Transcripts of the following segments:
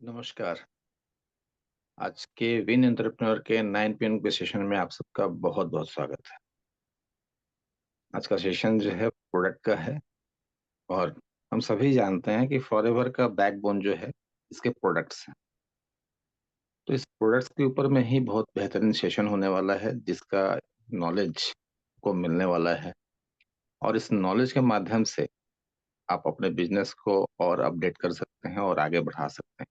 नमस्कार। आज के विन एंटरप्रेन्योर के 9 पीएम के सेशन में आप सबका बहुत-बहुत स्वागत है। आज का सेशन जो है प्रोडक्ट का है और हम सभी जानते हैं कि फॉरएवर का बैकबोन जो है इसके प्रोडक्ट्स हैं। तो इस प्रोडक्ट्स के ऊपर में ही बहुत बेहतरीन सेशन होने वाला है जिसका नॉलेज को मिलने वाला है और इस नॉलेज के माध्यम से आप अपने बिज़नेस को और अपडेट कर सकते हैं और आगे बढ़ा सकते हैं।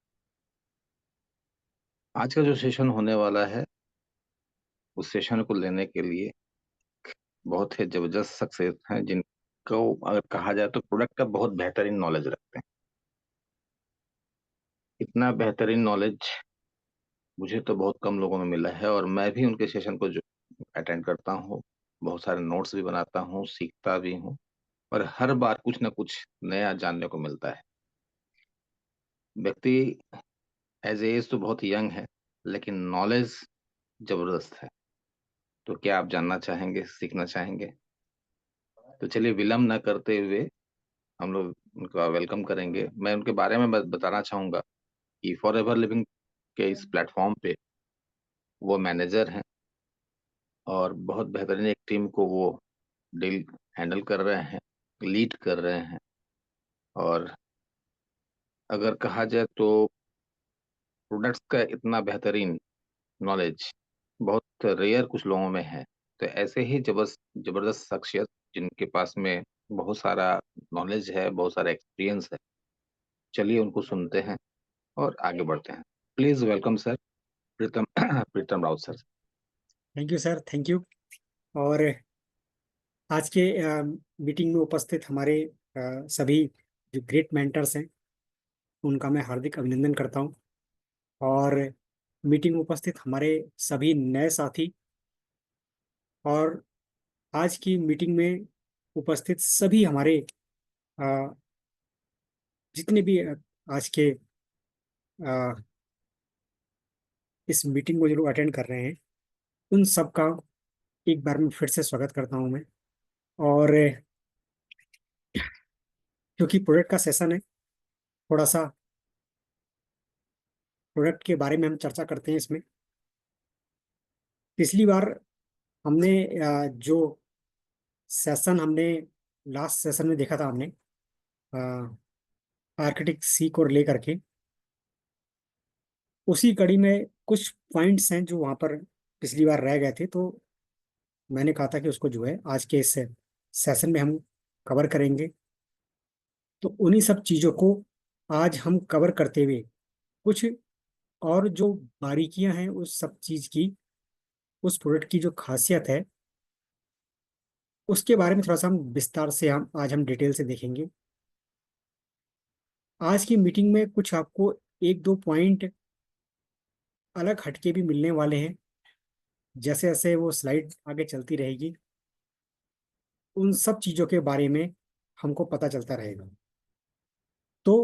आज का जो सेशन होने वाला है, उस सेशन को लेने के लिए बहुत ही ज़बरदस्त शख्सियत हैं जिनको अगर कहा जाए तो प्रोडक्ट का बहुत बेहतरीन नॉलेज रखते हैं। इतना बेहतरीन नॉलेज मुझे तो बहुत कम लोगों में मिला है और मैं भी उनके सेशन को जो अटेंड करता हूँ, बहुत सारे नोट्स भी बनाता हूँ, सीखता भी हूँ और हर बार कुछ न कुछ नया जानने को मिलता है। व्यक्ति एज़ एज तो बहुत यंग है, लेकिन नॉलेज ज़बरदस्त है। तो क्या आप जानना चाहेंगे, सीखना चाहेंगे? तो चलिए विलंब ना करते हुए हम लोग उनका वेलकम करेंगे। मैं उनके बारे में बताना चाहूँगा कि फॉरएवर लिविंग के इस प्लेटफ़ॉर्म पे वो मैनेजर हैं और बहुत बेहतरीन एक टीम को वो डील हैंडल कर रहे हैं, लीड कर रहे हैं और अगर कहा जाए तो प्रोडक्ट्स का इतना बेहतरीन नॉलेज बहुत रेयर कुछ लोगों में है। तो ऐसे ही ज़बरदस्त शख्सियत जिनके पास में बहुत सारा नॉलेज है, बहुत सारा एक्सपीरियंस है, चलिए उनको सुनते हैं और आगे बढ़ते हैं। Please welcome sir Pritam Pritam Raut sir. Thank you sir, thank you. और आज के मीटिंग में उपस्थित हमारे सभी जो ग्रेट मेंटर्स हैं उनका मैं हार्दिक अभिनंदन करता हूं। और मीटिंग में उपस्थित हमारे सभी नए साथी और आज की मीटिंग में उपस्थित सभी हमारे अ, जितने भी आज के अ, इस मीटिंग को जो लोग अटेंड कर रहे हैं उन सब का एक बार में फिर से स्वागत करता हूं मैं। और क्योंकि प्रोडक्ट का सेशन है, थोड़ा सा प्रोडक्ट के बारे में हम चर्चा करते हैं इसमें। पिछली बार हमने जो सेशन हमने लास्ट सेशन में देखा था, हमने आर्किटेक्ट सी को लेकर के उसी कड़ी में कुछ पॉइंट्स हैं जो वहाँ पर पिछली बार रह गए थे। तो मैंने कहा था कि उसको जो है आज के इस सेशन में हम कवर करेंगे। तो उन्हीं सब चीज़ों को आज हम कवर करते हुए कुछ और जो बारीकियां हैं उस सब चीज़ की, उस प्रोडक्ट की जो खासियत है उसके बारे में थोड़ा सा हम विस्तार से हम आज हम डिटेल से देखेंगे। आज की मीटिंग में कुछ आपको एक दो पॉइंट अलग हटके भी मिलने वाले हैं। जैसे जैसे वो स्लाइड आगे चलती रहेगी उन सब चीज़ों के बारे में हमको पता चलता रहेगा। तो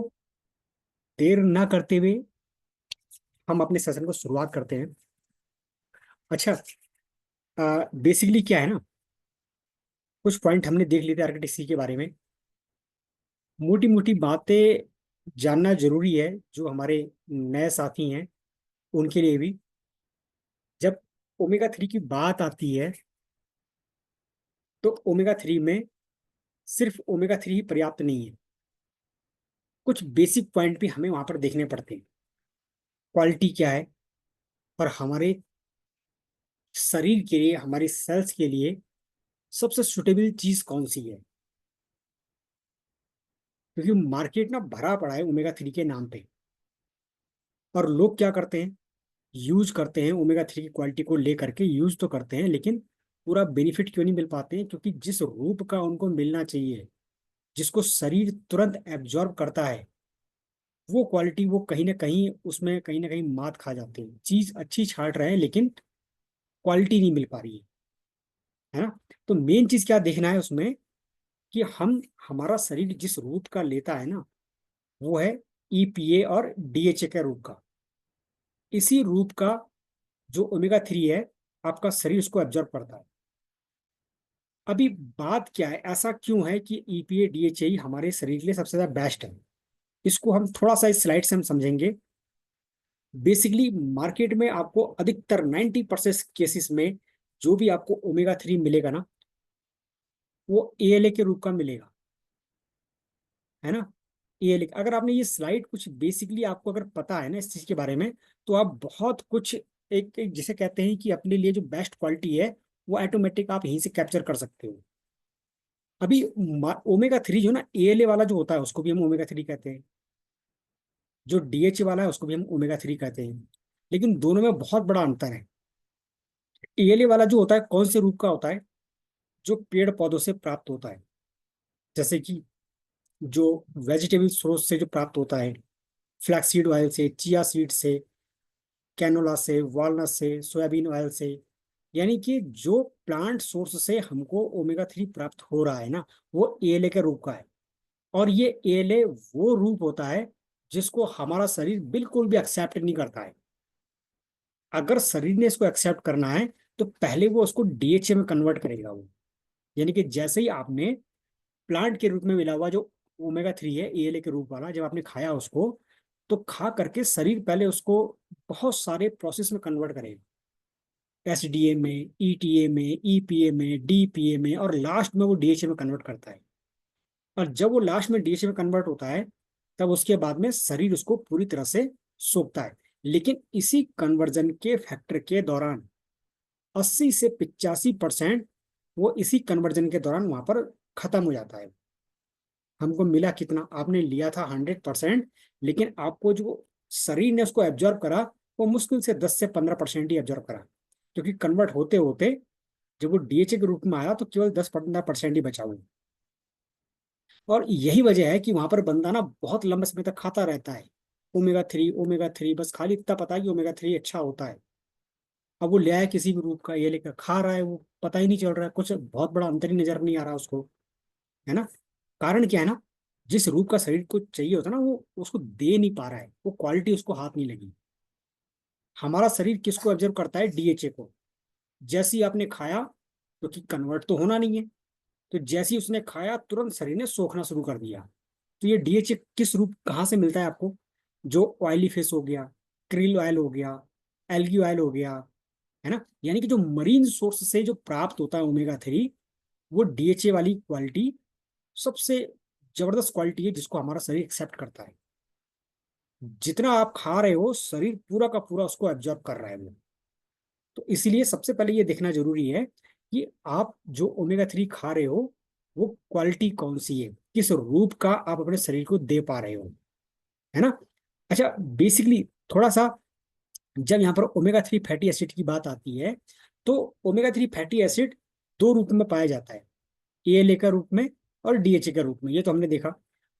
देर ना करते हुए हम अपने सेशन को शुरुआत करते हैं। अच्छा, बेसिकली क्या है ना, कुछ पॉइंट हमने देख लिए थे आर्किटेक्चर के बारे में। मोटी मोटी बातें जानना जरूरी है जो हमारे नए साथी हैं उनके लिए भी। जब ओमेगा 3 की बात आती है तो ओमेगा 3 में सिर्फ ओमेगा 3 ही पर्याप्त नहीं है, कुछ बेसिक पॉइंट भी हमें वहां पर देखने पड़ते हैं। क्वालिटी क्या है और हमारे शरीर के लिए, हमारी सेल्स के लिए सबसे सुटेबल चीज कौन सी है। क्योंकि मार्केट ना भरा पड़ा है ओमेगा 3 के नाम पे, और लोग क्या करते हैं, यूज करते हैं ओमेगा 3 की क्वालिटी को लेकर के, यूज तो करते हैं लेकिन पूरा बेनिफिट क्यों नहीं मिल पाते हैं? क्योंकि जिस रूप का उनको मिलना चाहिए, जिसको शरीर तुरंत एब्जॉर्ब करता है, वो क्वालिटी वो कहीं ना कहीं उसमें कहीं ना कहीं मात खा जाती है। चीज अच्छी छाट रहे हैं लेकिन क्वालिटी नहीं मिल पा रही है ना। तो मेन चीज क्या देखना है उसमें कि हम, हमारा शरीर जिस रूप का लेता है ना, वो है ईपीए और डीएचए के रूप का। इसी रूप का जो ओमेगा 3 है, आपका शरीर उसको एब्जॉर्ब करता है। अभी बात क्या है, ऐसा क्यों है कि ईपीए डीएचए ही हमारे शरीर के लिए सबसे ज्यादा बेस्ट है? इसको हम थोड़ा सा इस स्लाइड से हम समझेंगे बेसिकली मार्केट में आपको अधिकतर 90% केसेस में जो भी आपको ओमेगा 3 मिलेगा ना, वो एएलए के रूप का मिलेगा, है ना। एएलए, अगर आपने ये स्लाइड कुछ बेसिकली आपको अगर पता है ना इस चीज के बारे में, तो आप बहुत कुछ, एक जिसे कहते हैं कि अपने लिए जो बेस्ट क्वालिटी है वो ऑटोमेटिक आप यहीं से कैप्चर कर सकते हो। अभी ओमेगा 3 जो ना, एएलए वाला जो होता है उसको भी हम ओमेगा 3 कहते हैं, जो डीएचए वाला है उसको भी हम ओमेगा 3 कहते हैं, लेकिन दोनों में बहुत बड़ा अंतर है। एएलए वाला जो होता है कौन से रूप का होता है, जो पेड़ पौधों से प्राप्त होता है, जैसे कि जो वेजिटेबल सोर्स से जो प्राप्त होता है, फ्लैक्सीड ऑयल से, चिया सीड से, कैनोला से, वॉलनट से, सोयाबीन ऑयल से। यानी कि जो प्लांट सोर्स से हमको ओमेगा 3 प्राप्त हो रहा है ना, वो एएलए के रूप का है। और ये एएलए वो रूप होता है जिसको हमारा शरीर बिल्कुल भी एक्सेप्ट नहीं करता है। अगर शरीर ने इसको एक्सेप्ट करना है तो पहले वो उसको डीएचए में कन्वर्ट करेगा वो। यानी कि जैसे ही आपने प्लांट के रूप में मिला हुआ जो ओमेगा 3 है, एएलए के रूप वाला, जब आपने खाया उसको, तो खा करके शरीर पहले उसको बहुत सारे प्रोसेस में कन्वर्ट करेगा, एसडीए में, ईटीए में, ईपीए में, डीपीए में, और लास्ट में वो डीएचए में कन्वर्ट करता है। और जब वो लास्ट में डीएचए में कन्वर्ट होता है, तब उसके बाद में शरीर उसको पूरी तरह से सोखता है। लेकिन इसी कन्वर्जन के फैक्टर के दौरान 80 से 85% वो इसी कन्वर्जन के दौरान वहां पर खत्म हो जाता है। हमको मिला कितना, आपने लिया था 100%, लेकिन आपको जो शरीर ने उसको एब्जॉर्ब करा, वो मुश्किल से 10 से 15% ही एब्जॉर्ब करा, क्योंकि कन्वर्ट होते होते जब वो डीएचए के रूप में आया तो केवल 10-15% ही बचा हुआ। और यही वजह है कि वहां पर बंदा ना बहुत लंबे समय तक खाता रहता है, ओमेगा 3 ओमेगा 3, बस खाली इतना पता है कि ओमेगा 3 अच्छा होता है। अब वो ले आया किसी भी रूप का, ये लेकर खा रहा है, वो पता ही नहीं चल रहा है, कुछ बहुत बड़ा अंतर ही नजर नहीं आ रहा उसको, है ना। कारण क्या है ना, जिस रूप का शरीर को चाहिए होता है ना, वो उसको दे नहीं पा रहा है, वो क्वालिटी उसको हाथ नहीं लगी। हमारा शरीर किसको ऑब्जर्व करता है, डीएचए को। जैसे ही आपने खाया, क्योंकि कन्वर्ट तो होना नहीं है, तो जैसे ही उसने खाया तुरंत शरीर ने सोखना शुरू कर दिया। तो ये डीएचए किस रूप, कहाँ से मिलता है आपको, जो ऑयली फिश हो गया, क्रिल ऑयल हो गया, एल्गी ऑयल हो गया, है ना। यानी कि जो मरीन सोर्स से जो प्राप्त होता है ओमेगा 3, वो डीएचए वाली क्वालिटी सबसे जबरदस्त क्वालिटी है जिसको हमारा शरीर एक्सेप्ट करता है। जितना आप खा रहे हो शरीर पूरा का पूरा उसको एब्जॉर्ब कर रहा है वो। तो इसीलिए सबसे पहले ये देखना जरूरी है कि आप जो ओमेगा 3 खा रहे हो, वो क्वालिटी कौन सी है, किस रूप का आप अपने शरीर को दे पा रहे हो, है ना। अच्छा, बेसिकली थोड़ा सा, जब यहाँ पर ओमेगा 3 फैटी एसिड की बात आती है, तो ओमेगा 3 फैटी एसिड दो रूप में पाया जाता है, एएलए का रूप में और डीएचए का रूप में, ये तो हमने देखा।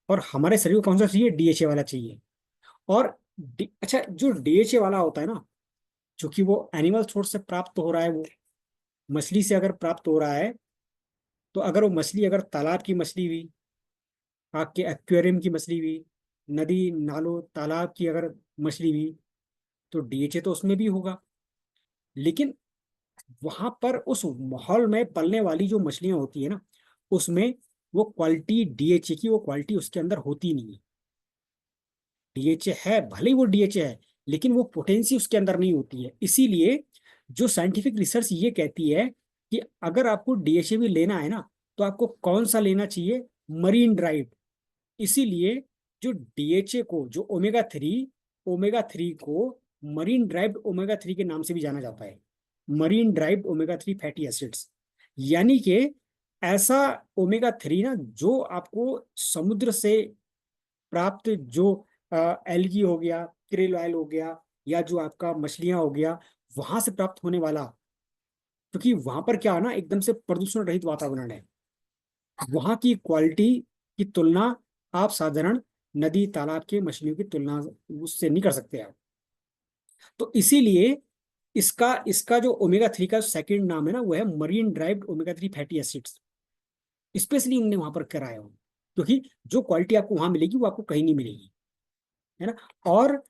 और हमारे शरीर को कौन सा चाहिए, डीएचए वाला चाहिए। और अच्छा, जो डीएचए वाला होता है ना, चूंकि वो एनिमल सोर्स से प्राप्त हो रहा है, वो मछली से अगर प्राप्त हो रहा है, तो अगर वो मछली अगर तालाब की मछली हुई, आपके एक्वेरियम की मछली हुई, नदी नालों तालाब की अगर मछली हुई, तो डीएचए तो उसमें भी होगा। लेकिन वहां पर उस माहौल में पलने वाली जो मछलियां होती है ना, उसमें वो क्वालिटी डीएचए की, वो क्वालिटी उसके अंदर होती नहीं है। डीएचए है, भले ही वो डीएचए है, लेकिन वो पोटेंसी उसके अंदर नहीं होती है। इसीलिए जो साइंटिफिक रिसर्च ये कहती है कि अगर आपको डीएचए भी लेना है ना, तो आपको कौन सा लेना चाहिए, मरीन ड्राइव। इसीलिए जो डीएचए को, जो ओमेगा 3 को मरीन ड्राइव्ड ओमेगा 3 के नाम से भी जाना जाता है, marine derived omega 3 fatty acids. यानी कि ऐसा ओमेगा 3 ना, जो आपको समुद्र से प्राप्त, जो एल्गी हो गया, क्रिल ऑयल हो गया, या जो आपका मछलियां हो गया, वहां से प्राप्त होने वाला, क्योंकि वहां पर क्या है ना, एकदम से प्रदूषण रहित वातावरण है, वहां की क्वालिटी की तुलना आप साधारण नदी तालाब के मछलियों की तुलना उससे नहीं कर सकते आप। तो इसीलिए इसका इसका जो ओमेगा 3 का सेकंड नाम है ना, वो है marine derived omega 3 fatty acids. Specially उन्होंने वहां पर कराया हो, क्योंकि जो क्वालिटी आपको वहां मिलेगी वो आपको कहीं नहीं मिलेगी, है ना। और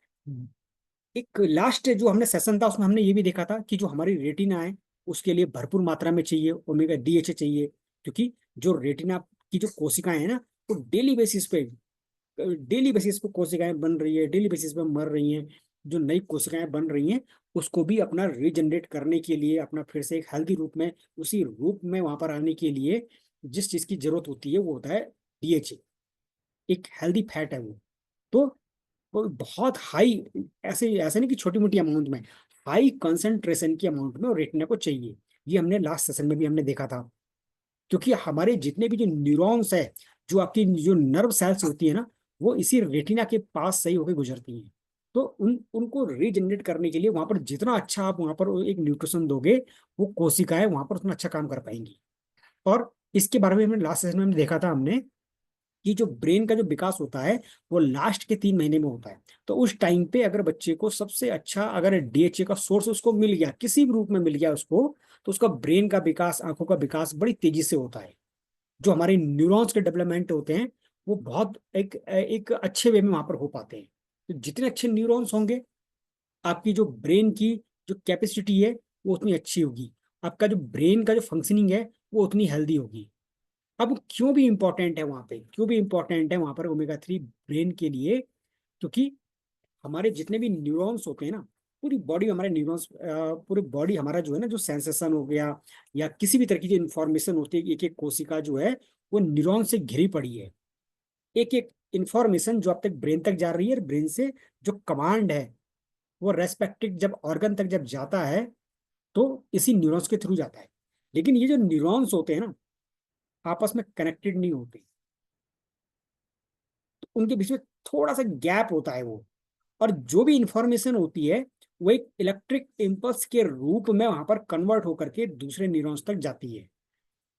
एक लास्ट जो हमने सेशन था उसमें हमने ये भी देखा था कि जो हमारी रेटिना है, उसके लिए भरपूर मात्रा में चाहिए ओमेगा डीएचए चाहिए, क्योंकि जो रेटिना की जो कोशिकाएं हैं ना, वो डेली बेसिस पे कोशिकाएं बन रही है, डेली बेसिस पे मर रही हैं, जो नई कोशिकाएं बन रही हैं उसको भी अपना रीजनरेट करने के लिए, अपना फिर से एक हेल्दी रूप में, उसी रूप में वहां पर आने के लिए जिस चीज की जरूरत होती है वो होता है डीएचए। एक हेल्दी फैट है वो। तो वो बहुत हाई, ऐसे ऐसे नहीं कि छोटी मोटी अमाउंट में, हाई कंसंट्रेशन की अमाउंट में रेटिना को चाहिए। ये हमने लास्ट सेशन में भी हमने देखा था। क्योंकि हमारे जितने भी जो न्यूरॉन्स है, जो आपकी जो नर्व सेल्स होती है ना, वो इसी रेटिना के पास सही होकर गुजरती हैं। तो उनको रीजनरेट करने के लिए वहां पर जितना अच्छा आप वहां पर एक न्यूट्रिशन दोगे, वो कोशिकाएं वहां पर उतना अच्छा काम कर पाएंगी। और इसके बारे में हमने लास्ट सेशन में हमने देखा था हमने कि जो ब्रेन का जो विकास होता है वो लास्ट के 3 महीने में होता है। तो उस टाइम पे अगर बच्चे को सबसे अच्छा अगर डीएचए का सोर्स उसको मिल गया, किसी भी रूप में मिल गया उसको, तो उसका ब्रेन का विकास, आंखों का विकास बड़ी तेजी से होता है। जो हमारे न्यूरॉन्स के डेवलपमेंट होते हैं वो बहुत एक एक अच्छे वे में वहां पर हो पाते हैं। तो जितने अच्छे न्यूरॉन्स होंगे, आपकी जो ब्रेन की जो कैपेसिटी है वो उतनी अच्छी होगी। आपका जो ब्रेन का जो फंक्शनिंग है वो उतनी हेल्दी होगी। अब क्यों भी इंपॉर्टेंट है वहां पे, क्यों भी इंपॉर्टेंट है वहां पर ओमेगा 3 ब्रेन के लिए? क्योंकि हमारे जितने भी न्यूरॉन्स होते हैं ना, पूरी बॉडी हमारे न्यूरॉन्स, पूरी बॉडी हमारा जो है ना, जो सेंसेशन हो गया या किसी भी तरह की जो इंफॉर्मेशन होती है, एक एक कोशिका जो है वो न्यूरॉन से घिरी पड़ी है। एक एक इंफॉर्मेशन जो अब तक ब्रेन तक जा रही है, ब्रेन से जो कमांड है वो रेस्पेक्टिव जब ऑर्गन तक जब जाता है तो इसी न्यूरॉन्स के थ्रू जाता है। लेकिन ये जो न्यूरॉन्स होते हैं ना, आपस में कनेक्टेड नहीं होते। तो उनके बीच में थोड़ा सा गैप होता है वो। और जो भी इंफॉर्मेशन होती है वो एक इलेक्ट्रिक इम्पल्स के रूप में वहां पर कन्वर्ट होकर के दूसरे न्यूरॉन्स तक जाती है।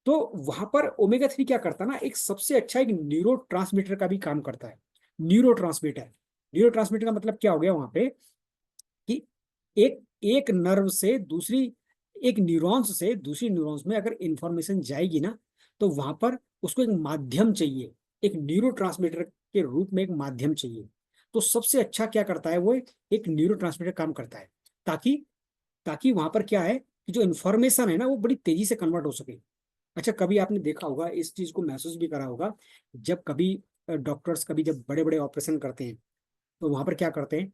तो वहां पर ओमेगा 3 क्या करता है ना, एक सबसे अच्छा एक न्यूरो ट्रांसमीटर का भी काम करता है। न्यूरो ट्रांसमीटर, न्यूरो ट्रांसमीटर का मतलब क्या हो गया वहां पे कि एक एक नर्व से दूसरी, एक न्यूरॉन्स से दूसरी न्यूरॉन्स में अगर इंफॉर्मेशन जाएगी ना, तो वहां पर उसको एक माध्यम चाहिए, एक न्यूरो के रूप में एक माध्यम चाहिए। तो सबसे अच्छा क्या करता है वो, एक न्यूरो काम करता है, ताकि ताकि वहां पर क्या है कि जो इन्फॉर्मेशन है ना वो बड़ी तेजी से कन्वर्ट हो सके। अच्छा, कभी आपने देखा होगा, इस चीज को महसूस भी करा होगा, जब कभी डॉक्टर्स कभी जब बड़े बड़े ऑपरेशन करते हैं तो वहां पर क्या करते हैं,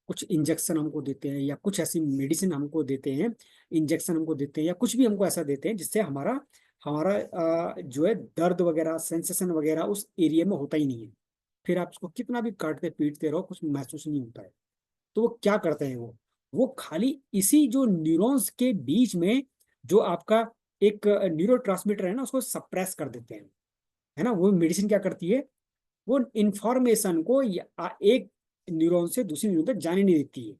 कुछ इंजेक्शन हमको देते हैं या कुछ ऐसी मेडिसिन हमको देते हैं, इंजेक्शन हमको देते हैं या कुछ भी हमको ऐसा देते हैं जिससे हमारा हमारा जो है दर्द वगैरह, सेंसेशन वगैरह उस एरिया में होता ही नहीं है। फिर आप उसको कितना भी काटते पीटते रहो, कुछ महसूस नहीं होता है। तो वो क्या करते हैं, वो खाली इसी जो न्यूरॉन्स के बीच में जो आपका एक न्यूरो है ना, उसको सप्रेस कर देते हैं। है ना, वो मेडिसिन क्या करती है, वो इंफॉर्मेशन को एक न्यूरॉन से दूसरी न्यूरॉन तक जाने नहीं देती है।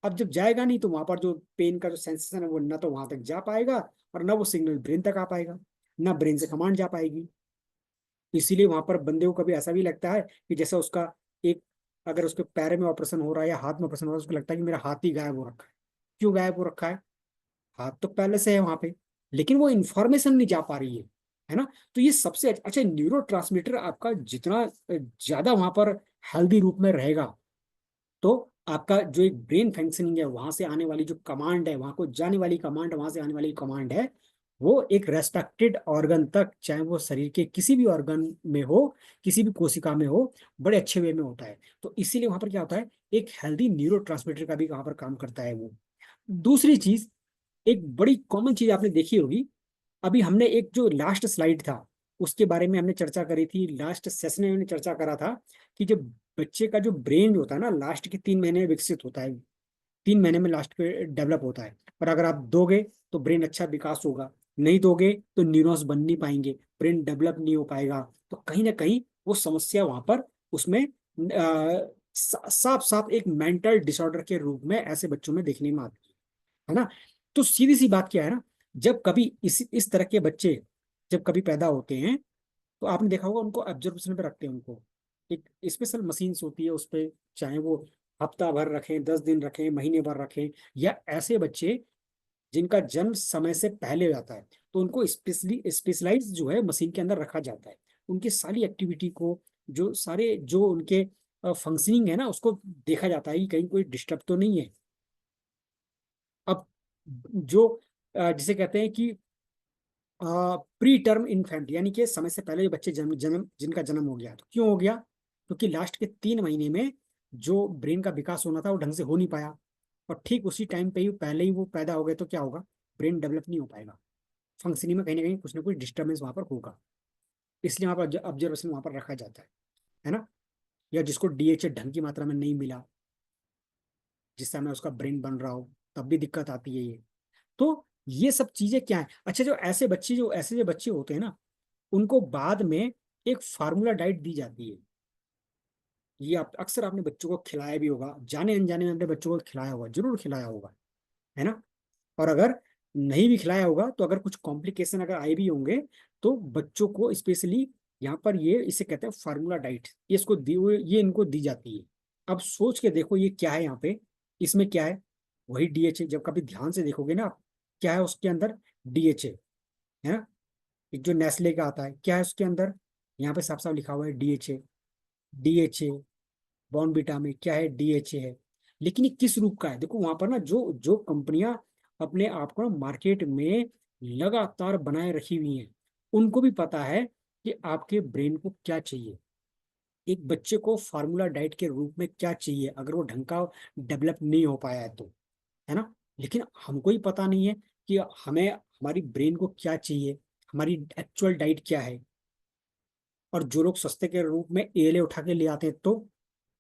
अब जब जाएगा नहीं तो वहां पर जो पेन का जो सेंसेशन है वो ना तो वहां तक जा पाएगा, और ना वो सिग्नल ब्रेन तक आ पाएगा, ना ब्रेन से कमांड जा पाएगी। इसीलिए वहां पर बंदे को कभी ऐसा भी लगता है कि जैसे उसका एक, अगर उसके पैर में ऑपरेशन हो रहा है या हाथ में ऑपरेशन हो रहा है, उसको लगता है कि मेरा हाथ ही गायब हो रखा है। क्यों गायब हो रखा है? हाथ तो पहले से है वहां पे, लेकिन वो इंफॉर्मेशन नहीं जा पा रही है ना। तो ये सबसे अच्छा न्यूरो आपका जितना ज्यादा वहां पर हेल्दी रूप में रहेगा, तो आपका जो एक ब्रेन फंक्शनिंग है, वहां से आने वाली जो कमांड है, वहां को जाने वाली कमांड, वहां से आने वाली कमांड है, वो एक रेस्पेक्टेड ऑर्गन तक, चाहे वो शरीर के किसी भी ऑर्गन में हो, किसी भी कोशिका में हो, बड़े अच्छे वे में होता है। तो इसीलिए वहां पर क्या होता है, एक हेल्दी न्यूरो का भी वहां पर काम करता है वो। दूसरी चीज, एक बड़ी कॉमन चीज आपने देखी होगी, अभी हमने एक जो लास्ट स्लाइड था उसके बारे में हमने चर्चा करी थी, लास्ट सेशन में हमने चर्चा करा था कि जो बच्चे का जो ब्रेन होता है ना, लास्ट के 3 महीने में विकसित होता है, 3 महीने में लास्ट पे डेवलप होता है। और अगर आप दोगे तो ब्रेन अच्छा विकास होगा, नहीं दोगे तो न्यूरॉन्स बन नहीं पाएंगे, ब्रेन डेवलप नहीं हो पाएगा। तो कहीं ना कहीं वो समस्या वहां पर उसमें साफ साफ एक मेंटल डिसऑर्डर के रूप में ऐसे बच्चों में देखने में आती है ना। तो सीधी सी बात क्या है ना, जब कभी इस तरह के बच्चे जब कभी पैदा होते हैं, तो आपने देखा होगा उनको ऑब्जर्वेशन पे रखते हैं उनको, एक स्पेशल मशीन्स होती है उस पे, चाहे वो हफ्ता भर रखें, 10 दिन रखें, महीने भर रखें, या ऐसे बच्चे जिनका जन्म समय से पहले हो जाता है तो उनको स्पेशली स्पेशलाइज जो है मशीन के अंदर रखा जाता है। उनकी सारी एक्टिविटी को, जो सारे जो उनके फंक्शनिंग है ना, उसको देखा जाता है कि कहीं कोई डिस्टर्ब तो नहीं है। अब जो जिसे कहते हैं कि प्री टर्म इन्फेंट, यानी कि समय से पहले जो बच्चे जन्म जन्म जिनका जन्म हो गया, तो क्यों हो गया? क्योंकि लास्ट के 3 महीने में जो ब्रेन का विकास होना था वो ढंग से हो नहीं पाया, और ठीक उसी टाइम पे ही पहले ही वो पैदा हो गए, तो क्या होगा, ब्रेन डेवलप नहीं हो पाएगा। फंक्शनिंग में कहीं ना कहीं कुछ ना कुछ डिस्टर्बेंस वहां पर होगा। इसलिए वहां पर ऑब्जर्वेशन वहां पर रखा जाता है ना। या जिसको डीएचए ढंग की मात्रा में नहीं मिला, जिस समय उसका ब्रेन बन रहा हो, तब भी दिक्कत आती है ये। तो ये सब चीजें क्या है। अच्छा, जो ऐसे जो बच्चे होते हैं ना, उनको बाद में एक फार्मूला डाइट दी जाती है। ये आप अक्सर आपने बच्चों को खिलाया भी होगा, जाने अनजाने में अपने बच्चों को खिलाया होगा, जरूर खिलाया होगा, है ना। और अगर नहीं भी खिलाया होगा, तो अगर कुछ कॉम्प्लिकेशन अगर आए भी होंगे, तो बच्चों को स्पेशली यहाँ पर ये इसे कहते हैं फार्मूला डाइट, ये इनको दी जाती है। अब सोच के देखो ये क्या है यहाँ पे, इसमें क्या है, वही डीएचए। जब कभी ध्यान से देखोगे ना आप, क्या है उसके अंदर, डीएचए, है ना। एक जो नेस्ले का आता है, क्या है उसके अंदर, यहाँ पे साफ साफ लिखा हुआ है डीएचए। डीएचए बॉर्नविटा में क्या है, डीएचए है। लेकिन ये किस रूप का है, देखो वहां पर ना जो जो कंपनियां अपने आप को ना मार्केट में लगातार बनाए रखी हुई हैं, उनको भी पता है कि आपके ब्रेन को क्या चाहिए, एक बच्चे को फार्मूला डाइट के रूप में क्या चाहिए, अगर वो ढंग का डेवलप नहीं हो पाया है तो, है ना। लेकिन हमको ही पता नहीं है कि हमें हमारी ब्रेन को क्या चाहिए, हमारी एक्चुअल डाइट क्या है। और जो लोग सस्ते के रूप में एएलए उठा के ले आते हैं, तो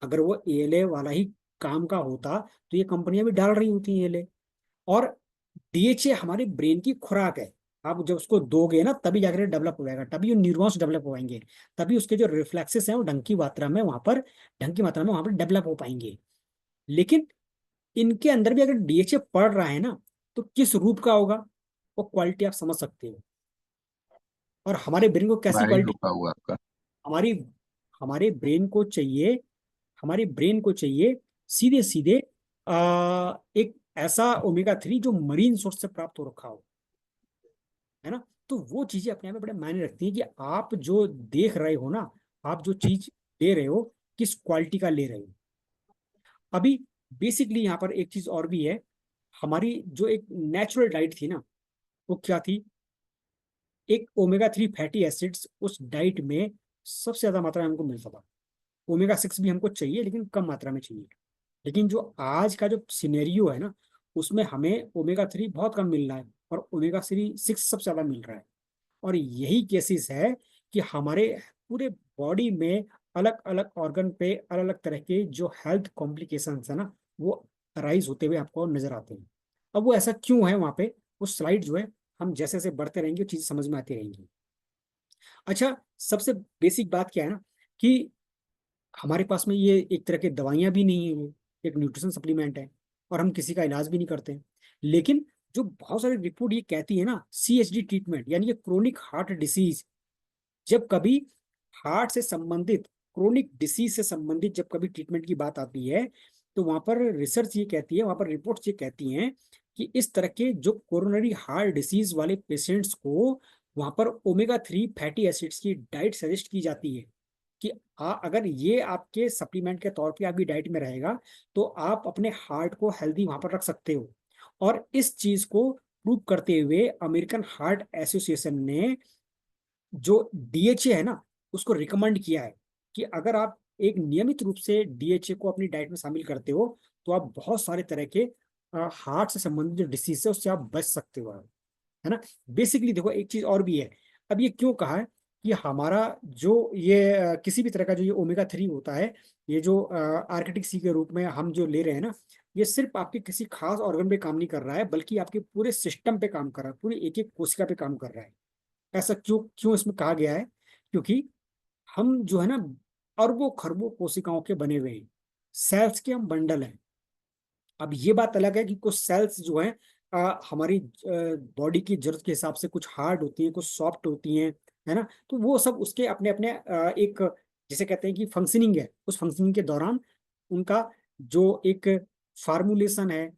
अगर वो एएलए वाला ही काम का होता, तो ये कंपनियां भी डाल रही होती एएलए। और डीएचए हमारे ब्रेन की खुराक है। आप जब उसको दोगे ना, तभी जाकर डेवलप हो जाएगा, तभी न्यूरॉन्स डेवलप हो पाएंगे, तभी उसके जो रिफ्लेक्सेस हैं वो ढंग की मात्रा में वहां पर डेवलप हो पाएंगे। लेकिन इनके अंदर भी अगर डीएचए पड़ रहा है ना, तो किस रूप का होगा, वो क्वालिटी आप समझ सकते हो। और हमारे ब्रेन को कैसी भाई क्वालिटी, रुका हुआ आपका। हमारी हमारे ब्रेन को चाहिए, हमारे ब्रेन को चाहिए सीधे सीधे एक ऐसा ओमेगा 3 जो मरीन सोर्स से प्राप्त हो रखा हो, है ना। तो वो चीजें अपने आप में बड़े मायने रखती हैं कि आप जो देख रहे हो ना, आप जो चीज ले रहे हो, किस क्वालिटी का ले रहे हो। अभी बेसिकली यहाँ पर एक चीज और भी है, हमारी जो एक नेचुरल डाइट थी ना, वो क्या थी, एक ओमेगा 3 फैटी एसिड्स उस डाइट में सबसे ज्यादा मात्रा में हमको मिलता था। ओमेगा 6 भी हमको चाहिए, लेकिन कम मात्रा में चाहिए। लेकिन जो आज का जो सिनेरियो है ना, उसमें हमें ओमेगा 3 बहुत कम मिल रहा है, और ओमेगा 6 सबसे ज्यादा मिल रहा है। और यही केसेस है कि हमारे पूरे बॉडी में अलग अलग ऑर्गन पे अलग अलग तरह के जो हेल्थ कॉम्प्लिकेशंस है ना, वो राइज होते हुए आपको नजर आते हैं। अब वो ऐसा क्यों है वहां पे, वो स्लाइड जो है, हम जैसे जैसे बढ़ते रहेंगे चीजें समझ में आती रहेंगी। अच्छा, सबसे बेसिक बात क्या है ना, कि हमारे पास में ये एक तरह की दवाइयां भी नहीं है, ये एक न्यूट्रिशन सप्लीमेंट है, और हम किसी का इलाज भी नहीं करते हैं। लेकिन जो बहुत सारी रिपोर्ट ये कहती है ना, सीएचडी ट्रीटमेंट यानी कि क्रोनिक हार्ट डिसीज, जब कभी हार्ट से संबंधित, क्रोनिक डिसीज से संबंधित जब कभी ट्रीटमेंट की बात आती है, तो वहां पर रिसर्च ये कहती है, वहां पर रिपोर्ट्स ये कहती हैं कि इस तरह के जो कोरोनरी हार्ट डिसीज वाले पेशेंट्स को वहां पर ओमेगा 3 फैटी एसिड्स की डाइट सजेस्ट की जाती है, कि अगर ये आपके सप्लीमेंट के तौर पे आपकी डाइट में रहेगा, तो आप अपने हार्ट को हेल्दी वहां पर रख सकते हो। और इस चीज को प्रूव करते हुए अमेरिकन हार्ट एसोसिएशन ने जो डीएचए है ना, उसको रिकमेंड किया है कि अगर आप एक नियमित रूप से डीएचए को अपनी डाइट में शामिल करते हो, तो आप बहुत सारे तरह के हार्ट से संबंधित जो डिसीज है उससे आप बच सकते हो, है ना। बेसिकली देखो एक चीज और भी है। अब ये क्यों कहा है कि हमारा जो ये किसी भी तरह का जो ये ओमेगा 3 होता है, ये जो आर्किटिक सी के रूप में हम जो ले रहे हैं ना, ये सिर्फ आपके किसी खास ऑर्गन पे काम नहीं कर रहा है, बल्कि आपके पूरे सिस्टम पे काम कर रहा है, पूरी एक एक कोशिका पे काम कर रहा है। ऐसा क्यों क्यों इसमें कहा गया है, क्योंकि हम जो है ना, अरबों खरबों कोशिकाओं के बने हुए हैं, सेल्स के हम बंडल हैं। अब ये बात अलग है कि कुछ सेल्स जो हैं हमारी बॉडी की जरूरत के हिसाब से कुछ हार्ड होती हैं, कुछ सॉफ्ट होती हैं, है ना। तो वो सब उसके अपने अपने एक, जिसे कहते हैं कि फंक्शनिंग है, उस फंक्शनिंग के दौरान उनका जो एक फार्मूलेशन है,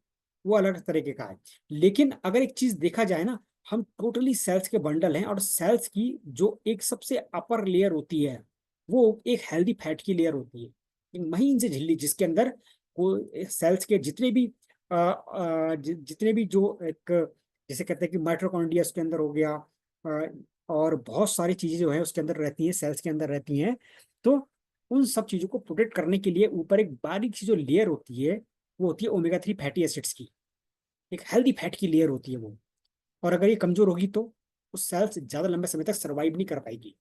वो अलग तरीके का है। लेकिन अगर एक चीज देखा जाए ना, हम टोटली सेल्स के बंडल हैं, और सेल्स की जो एक सबसे अपर लेयर होती है, वो एक हेल्दी फैट की लेयर होती है, एक महीन से झिल्ली, जिसके अंदर को सेल्स के जितने भी जितने भी जो एक, जैसे कहते हैं कि माइटोकॉन्ड्रिया उसके अंदर हो गया, और बहुत सारी चीजें जो है उसके अंदर रहती हैं, सेल्स के अंदर रहती हैं। तो उन सब चीजों को प्रोटेक्ट करने के लिए ऊपर एक बारीक सी जो लेयर होती है वो होती है ओमेगा 3 फैटी एसिड्स की, एक हेल्दी फैट की लेयर होती है वो। और अगर ये कमजोर होगी तो उस सेल्स ज्यादा लंबे समय तक सर्वाइव नहीं कर पाएगी।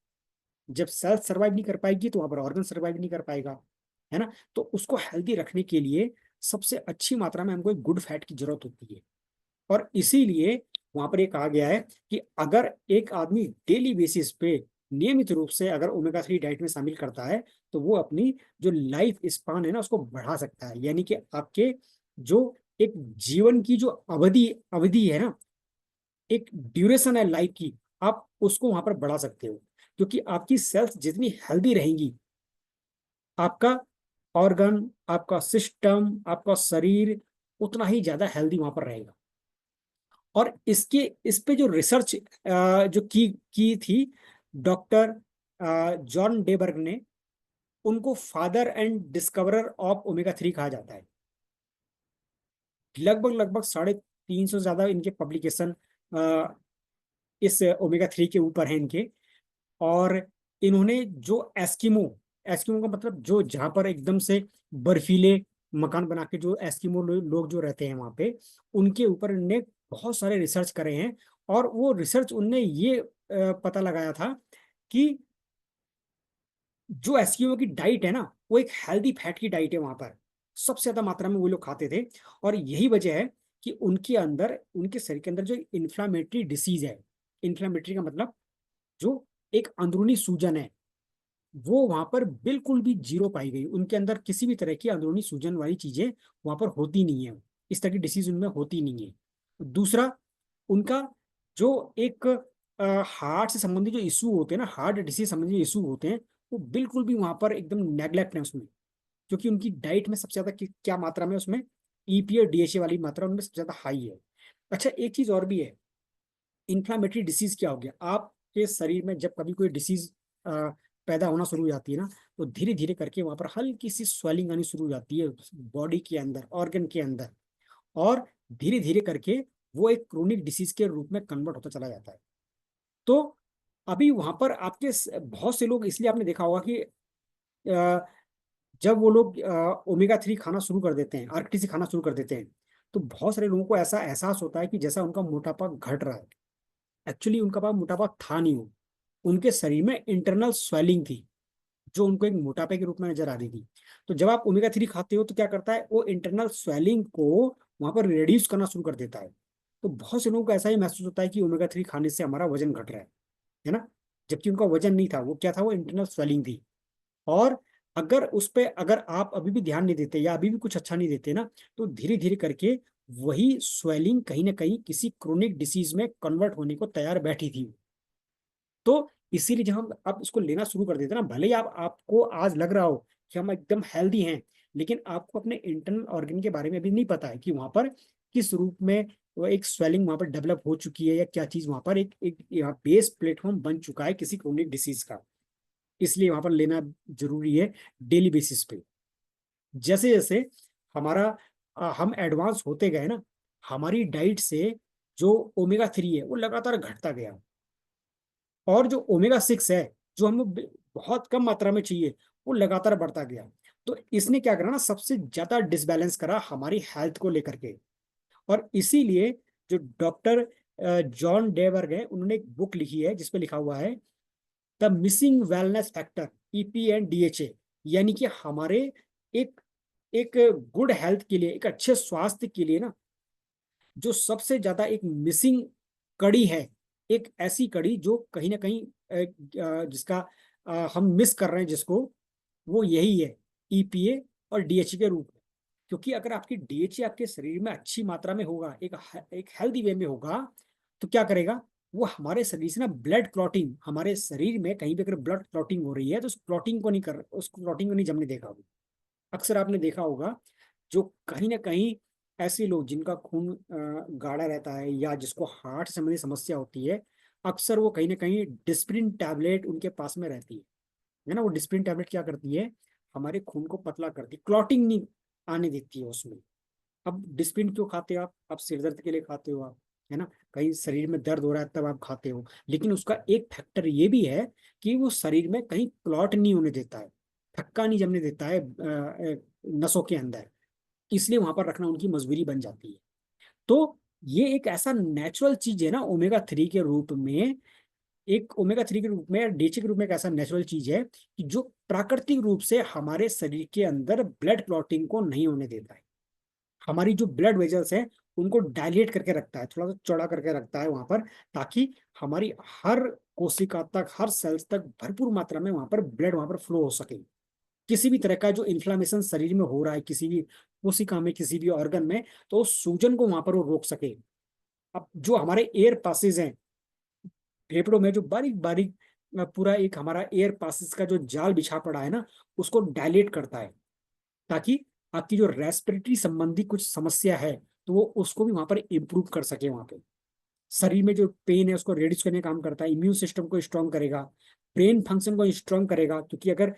जब सेल सर्वाइव नहीं कर पाएगी तो वहां पर ऑर्गन सर्वाइव नहीं कर पाएगा, है ना। तो उसको हेल्दी रखने के लिए सबसे अच्छी मात्रा में हमको एक गुड फैट की जरूरत होती है। और इसीलिए वहां पर ये कहा गया है कि अगर एक आदमी डेली बेसिस पे नियमित रूप से अगर ओमेगा 3 डाइट में शामिल करता है तो वो अपनी जो लाइफ स्पान है ना उसको बढ़ा सकता है। यानी कि आपके जो एक जीवन की जो अवधि अवधि है ना, एक ड्यूरेशन है लाइफ की, आप उसको वहां पर बढ़ा सकते हो। क्योंकि आपकी सेल्स जितनी हेल्दी रहेंगी, आपका ऑर्गन, आपका सिस्टम, आपका शरीर उतना ही ज्यादा हेल्दी वहां पर रहेगा। और इसके इस पे जो रिसर्च जो की थी डॉक्टर जॉन डेबर्ग ने, उनको father and discoverer of omega 3 कहा जाता है। लगभग लगभग 350 से ज्यादा इनके पब्लिकेशन इस ओमेगा 3 के ऊपर हैं इनके। और इन्होंने जो एस्किमो, एस्किमो का मतलब जो जहाँ पर एकदम से बर्फीले मकान बना के जो एस्किमो लोग जो रहते हैं वहां पे, उनके ऊपर इनने बहुत सारे रिसर्च करे हैं। और वो रिसर्च उनने ये पता लगाया था कि जो एस्किमो की डाइट है ना वो एक हेल्दी फैट की डाइट है, वहां पर सबसे ज्यादा मात्रा में वो लोग खाते थे। और यही वजह है कि उनके अंदर, उनके शरीर के अंदर जो इन्फ्लामेटरी डिसीज है, इन्फ्लामेटरी का मतलब जो एक अंदरूनी सूजन है, वो वहां पर बिल्कुल भी जीरो पाई गई। उनके अंदर किसी भी तरह की अंदरूनी सूजन वाली चीजें वहां पर होती नहीं है, इस तरह की डिसीज उनमें होती नहीं है। दूसरा, उनका जो एक हार्ट से संबंधित जो इशू होते हैं ना, हार्ट डिसीज संबंधी इशू होते हैं, वो बिल्कुल भी वहां पर एकदम नेग्लेक्ट है उसमें। क्योंकि उनकी डाइट में सबसे ज्यादा क्या मात्रा में उसमें ईपीए और डीएचए वाली मात्रा उनमें सबसे ज्यादा हाई है। अच्छा, एक चीज और भी है, इन्फ्लामेटरी डिसीज क्या हो गया, आपके शरीर में जब कभी कोई डिसीज पैदा होना शुरू हो जाती है ना, तो धीरे धीरे करके वहां पर हल्की सी स्वेलिंग आनी शुरू हो जाती है बॉडी के अंदर, ऑर्गन के अंदर। और धीरे धीरे करके वो एक क्रोनिक डिसीज के रूप में कन्वर्ट होता चला जाता है। तो अभी वहां पर आपके बहुत से लोग, इसलिए आपने देखा होगा कि जब वो लोग ओमेगा 3 खाना शुरू कर देते हैं, आरटीसी खाना शुरू कर देते हैं, तो बहुत सारे लोगों को ऐसा एहसास होता है कि जैसा उनका मोटापा घट रहा है। एक्चुअली उनका पास मोटापा था नहीं, वो उनके शरीर में इंटरनल स्वेलिंग थी जो उनको एक मोटापे के रूप में नजर आ रही थी। तो जब आप ओमेगा 3 खाते हो तो क्या करता है, वो इंटरनल स्वेलिंग को वहां पर रिड्यूस करना शुरू कर देता है। तो बहुत से लोगों को ऐसा ही महसूस होता है कि ओमेगा 3 खाने से हमारा वजन घट रहा है ना। जबकि उनका वजन नहीं था, वो क्या था, वो इंटरनल स्वेलिंग थी। और अगर उस पे अगर आप अभी भी ध्यान नहीं देते या अभी भी कुछ अच्छा नहीं देते ना, तो धीरे धीरे करके वही स्वेलिंग कहीं ना कहीं किसी क्रोनिक डिसीज में कन्वर्ट होने को तैयार बैठी थी। तो इसीलिए जब हम अब इसको लेना शुरू कर देते हैं ना, भले ही आपको आज लग रहा हो कि हम एकदम हेल्दी हैं, लेकिन आपको अपने इंटरनल ऑर्गन के बारे में अभी नहीं पता है कि वहां पर किस रूप में वो एक स्वेलिंग वहां पर डेवलप हो चुकी है, या क्या चीज वहां पर एक यहाँ बेस प्लेटफॉर्म बन चुका है किसी क्रोनिक डिसीज का। इसलिए वहां पर लेना जरूरी है डेली बेसिस पे। जैसे जैसे हमारा हम एडवांस होते गए ना, हमारी डाइट से जो ओमेगा 3 है वो लगातार घटता गया। और जो ओमेगा 6 है जो हमें बहुत कम मात्रा में चाहिए, वो लगातार बढ़ता गया। तो इसने क्या करा ना, सबसे ज्यादा डिसबैलेंस करा हमारी हेल्थ को लेकर के। और इसीलिए जो डॉक्टर जॉन डेवर्ग है, उन्होंने एक बुक लिखी है जिसपे लिखा हुआ है the missing wellness factor, EP and DHA. यानी कि हमारे एक एक गुड हेल्थ के लिए, एक अच्छे स्वास्थ्य के लिए ना, जो सबसे ज्यादा एक मिसिंग कड़ी है, एक ऐसी कड़ी जो कहीं ना कहीं जिसका हम मिस कर रहे हैं जिसको, वो यही है ईपीए और डीएचए के रूप में। क्योंकि अगर आपकी डीएचए आपके शरीर में अच्छी मात्रा में होगा, एक हेल्दी वे में होगा, तो क्या करेगा, वो हमारे शरीर से ना ब्लड क्लॉटिंग, हमारे शरीर में कहीं भी अगर ब्लड क्लॉटिंग हो रही है तो उस क्लॉटिंग को नहीं जमने देगा वो। अक्सर आपने देखा होगा जो कहीं ना कहीं ऐसे लोग जिनका खून गाढ़ा रहता है या जिसको हार्ट संबंधी समस्या होती है, अक्सर वो कहीं ना कहीं डिस्प्रिन टैबलेट उनके पास में रहती है ना। वो डिस्प्रिन टैबलेट क्या करती है, हमारे खून को पतला करती है, क्लॉटिंग नहीं आने देती है उसमें। अब डिस्प्रिन क्यों खाते हो आप सिर दर्द के लिए खाते हो आप, है ना, कहीं शरीर में दर्द हो रहा है तब आप खाते हो। लेकिन उसका एक फैक्टर ये भी है कि वो शरीर में कहीं क्लॉट नहीं होने देता है। थक्का नहीं जमने देता है नसों के अंदर, इसलिए वहां पर रखना उनकी मजबूरी बन जाती है। तो ये एक ऐसा नेचुरल चीज है ना ओमेगा थ्री के रूप में, एक ओमेगा थ्री के रूप में, डीएचए के रूप में एक ऐसा नेचुरल चीज है कि जो प्राकृतिक रूप से हमारे शरीर के अंदर ब्लड क्लॉटिंग को नहीं होने देता है। हमारी जो ब्लड वेजल्स हैं उनको डायलेट करके रखता है, थोड़ा सा चौड़ा करके रखता है वहां पर, ताकि हमारी हर कोशिका तक, हर सेल्स तक भरपूर मात्रा में वहां पर ब्लड वहां पर फ्लो हो सके। किसी भी तरह का जो इन्फ्लामेशन शरीर में हो रहा है, किसी भी कोशिका में, किसी भी ऑर्गन में, तो उस सूजन को वहां पर वो रोक सके। अब जो हमारे एयर पासेज हैं फेफड़ों में, जो बारीक बारीक पूरा एक हमारा एयर पासेज का जो जाल बिछा पड़ा है ना, उसको डायलेट करता है, ताकि आपकी जो रेस्पिरेटरी संबंधी कुछ समस्या है तो वो उसको भी वहां पर इम्प्रूव कर सके। वहां पे शरीर में जो पेन है उसको रिड्यूस करने का काम करता है, इम्यून सिस्टम को स्ट्रांग करेगा, ब्रेन फंक्शन को स्ट्रांग करेगा, क्योंकि अगर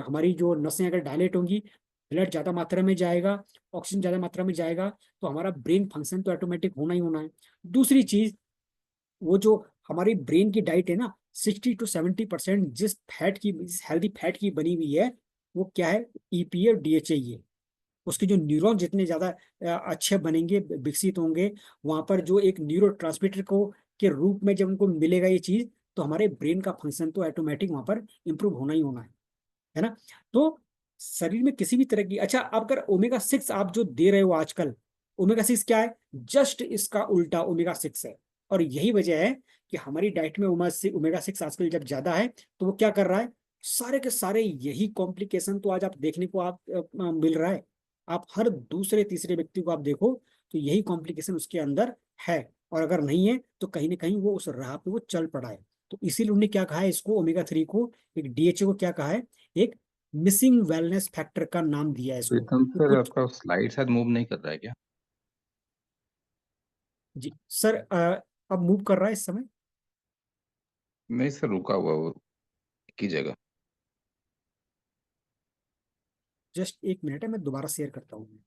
हमारी जो नसें अगर डायलेट होंगी, ब्लड ज्यादा मात्रा में जाएगा, ऑक्सीजन ज्यादा मात्रा में जाएगा, तो हमारा ब्रेन फंक्शन तो ऑटोमेटिक होना ही होना है। दूसरी चीज, वो जो हमारी ब्रेन की डाइट है ना, 60 to 70% जिस फैट की, हेल्दी फैट की बनी हुई है, वो क्या है, ईपीए और डीएचए ही है। उसके जो न्यूरॉन जितने ज्यादा अच्छे बनेंगे, विकसित होंगे, वहां पर जो एक न्यूरो ट्रांसमीटर को के रूप में जब उनको मिलेगा ये चीज, तो हमारे ब्रेन का फंक्शन तो ऑटोमेटिक वहां पर इंप्रूव होना ही होना है ना। तो शरीर में किसी भी तरह की, अच्छा आप अगर ओमेगा सिक्स आप जो दे रहे हो आजकल, ओमेगा सिक्स क्या है, जस्ट इसका उल्टा ओमेगा सिक्स है। और यही वजह है कि हमारी डाइट में ओमेगा सिक्स आजकल जब ज्यादा है, तो वो क्या कर रहा है, सारे के सारे यही कॉम्प्लिकेशन तो आज आप देखने को आप मिल रहा है। आप हर दूसरे तीसरे व्यक्ति को आप देखो तो यही कॉम्प्लिकेशन उसके अंदर है। और अगर नहीं है तो कहीं ना कहीं वो उस राह पे वो चल पड़ा है। तो इसीलिए उन्होंने क्या कहा है इसको, ओमेगा थ्री को, एक डीएचए को क्या कहा है, एक मिसिंग वेलनेस फैक्टर का नाम दिया है इसको। प्रीतम तो सर, कुछ, आपका स्लाइड शायद मूव नहीं कर रहा है क्या? जी सर, अब मूव कर रहा है इस समय। नहीं सर, रुका हुआ वो की जगह। जस्ट एक मिनट है, मैं दोबारा शेयर करता हूँ।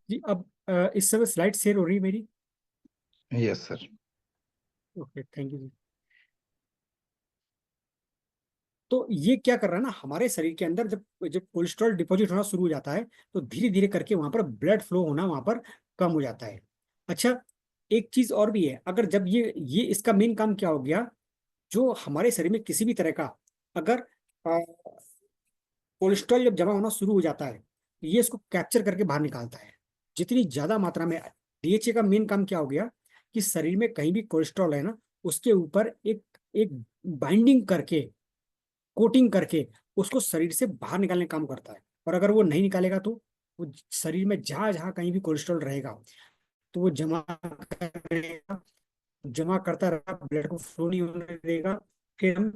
जी अब इस समय स्लाइड शेयर हो रही है मेरी। Yes sir. Okay, thank you जी। तो ये क्या कर रहा है ना, हमारे शरीर के अंदर जब जब कोलेस्ट्रॉल डिपॉजिट होना शुरू हो जाता है, तो धीरे धीरे करके वहां पर ब्लड फ्लो होना वहां पर कम हो जाता है। अच्छा, एक चीज और भी है, अगर जब ये इसका मेन काम क्या हो गया, जो हमारे शरीर में किसी भी तरह का अगर कोलेस्ट्रॉल जब जमा होना शुरू हो जाता है, तो ये इसको कैप्चर करके बाहर निकालता है जितनी ज्यादा मात्रा में। डीएचए का मेन काम क्या हो गया कि शरीर में कहीं भी कोलेस्ट्रॉल है ना, उसके ऊपर एक एक बाइंडिंग करके, कोटिंग करके उसको शरीर से बाहर निकालने का काम करता है। और अगर वो नहीं निकालेगा तो वो शरीर में जहां जहां कहीं भी कोलेस्ट्रॉल रहेगा, तो वो जमा करेगा, जमा करता रहेगा, ब्लड को फ्लो नहीं होने देगा। फिर हम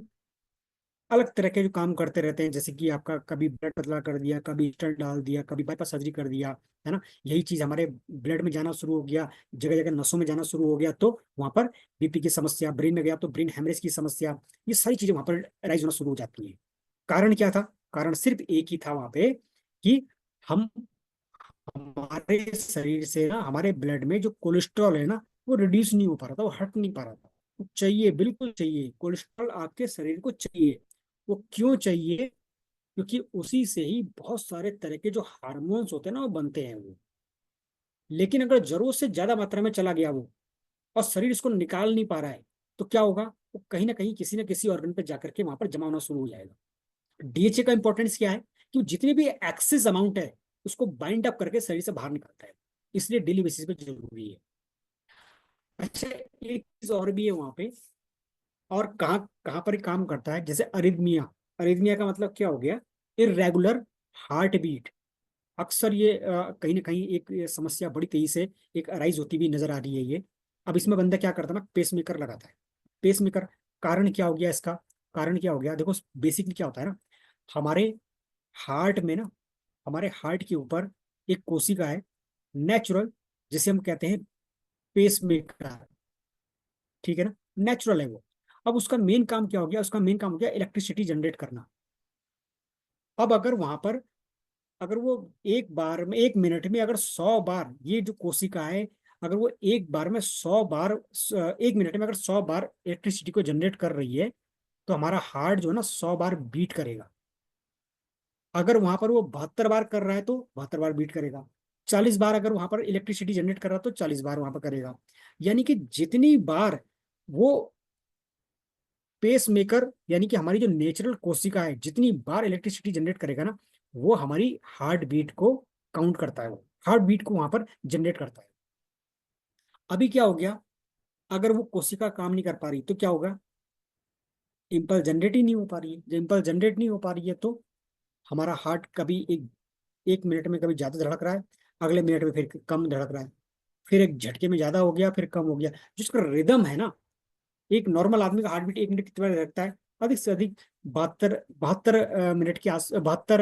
अलग तरह के जो काम करते रहते हैं, जैसे कि आपका कभी ब्लड पतला कर दिया, कभी स्टेंट डाल दिया, कभी बाईपास सर्जरी कर दिया, है ना। यही चीज हमारे ब्लड में जाना शुरू हो गया, जगह जगह नसों में जाना शुरू हो गया, तो वहां पर बीपी की समस्या, ब्रेन में गया तो ब्रेन हेमरेज की समस्या, ये सारी चीजें वहां पर राइज होना शुरू हो जाती है। कारण क्या था, कारण सिर्फ एक ही था वहां पे, कि हम, हमारे शरीर से ना, हमारे ब्लड में जो कोलेस्ट्रॉल है ना, वो रिड्यूस नहीं हो पा रहा था, वो हट नहीं पा रहा था। वो चाहिए, बिल्कुल चाहिए, कोलेस्ट्रॉल आपके शरीर को चाहिए। वो क्यों चाहिए, क्योंकि उसी से ही बहुत सारे तरह के जो हार्मोन्स होते हैं ना वो बनते हैं वो। लेकिन अगर जरूरत से ज्यादा मात्रा में चला गया वो, और शरीर इसको निकाल नहीं पा रहा है, तो क्या होगा, वो कहीं ना किसी ऑर्गन पे जाकर के वहां पर जमा होना शुरू हो जाएगा। डीएचए का इंपॉर्टेंस क्या है, कि वो जितनी भी एक्सेस अमाउंट है उसको बाइंड अप करके शरीर से बाहर निकालता है, इसलिए डेली बेसिस पे जरूरी है। अच्छा, एक चीज और भी है वहां पे, और कहाँ कहाँ पर काम करता है, जैसे अरिदमिया। अरिदमिया का मतलब क्या हो गया, इरेगुलर हार्ट बीट। अक्सर ये कहीं ना कहीं एक ये समस्या बड़ी तेजी से एक अराइज होती हुई नजर आ रही है ये। अब इसमें बंदा क्या करता है ना, पेस मेकर लगाता है। पेस मेकर, कारण क्या हो गया इसका, कारण क्या हो गया, देखो बेसिकली क्या होता है ना, हमारे हार्ट में ना, हमारे हार्ट के ऊपर एक कोशिका है नेचुरल, जिसे हम कहते हैं पेस मेकर, ठीक है ना, नेचुरल है वो। अब उसका मेन काम क्या हो गया, उसका मेन काम हो गया इलेक्ट्रिसिटी जनरेट करना। अब अगर वहां पर, अगर वो एक बार में, एक मिनट में अगर 100 बार ये जो कोशिका है, अगर वो एक बार में 100 बार, एक मिनट में अगर 100 बार इलेक्ट्रिसिटी को जनरेट कर रही है, तो हमारा हार्ट जो है ना 100 बार बीट करेगा। अगर वहां पर वो 72 बार कर रहा है तो 72 बार बीट करेगा। 40 बार अगर वहां पर इलेक्ट्रिसिटी जनरेट कर रहा है तो 40 बार वहां पर करेगा। यानी कि जितनी बार वो पेस मेकर, यानी कि हमारी जो नेचुरल कोशिका है, जितनी बार इलेक्ट्रिसिटी जनरेट करेगा ना, वो हमारी हार्ट बीट को काउंट करता है, वो हार्ट बीट को वहां पर जनरेट करता है। अभी क्या हो गया, अगर वो कोशिका काम नहीं कर पा रही तो क्या होगा, इम्पल्स जनरेट ही नहीं हो पा रही है। जब इम्पल्स जनरेट नहीं हो पा रही है तो हमारा हार्ट कभी एक एक मिनट में कभी ज्यादा धड़क रहा है, अगले मिनट में फिर कम धड़क रहा है, फिर एक झटके में ज्यादा हो गया, फिर कम हो गया। जिसका रिदम है ना, एक नॉर्मल आदमी का हार्ट बीट एक मिनट कितनी बार लगता है, अधिक से अधिक 72 मिनट के आस 72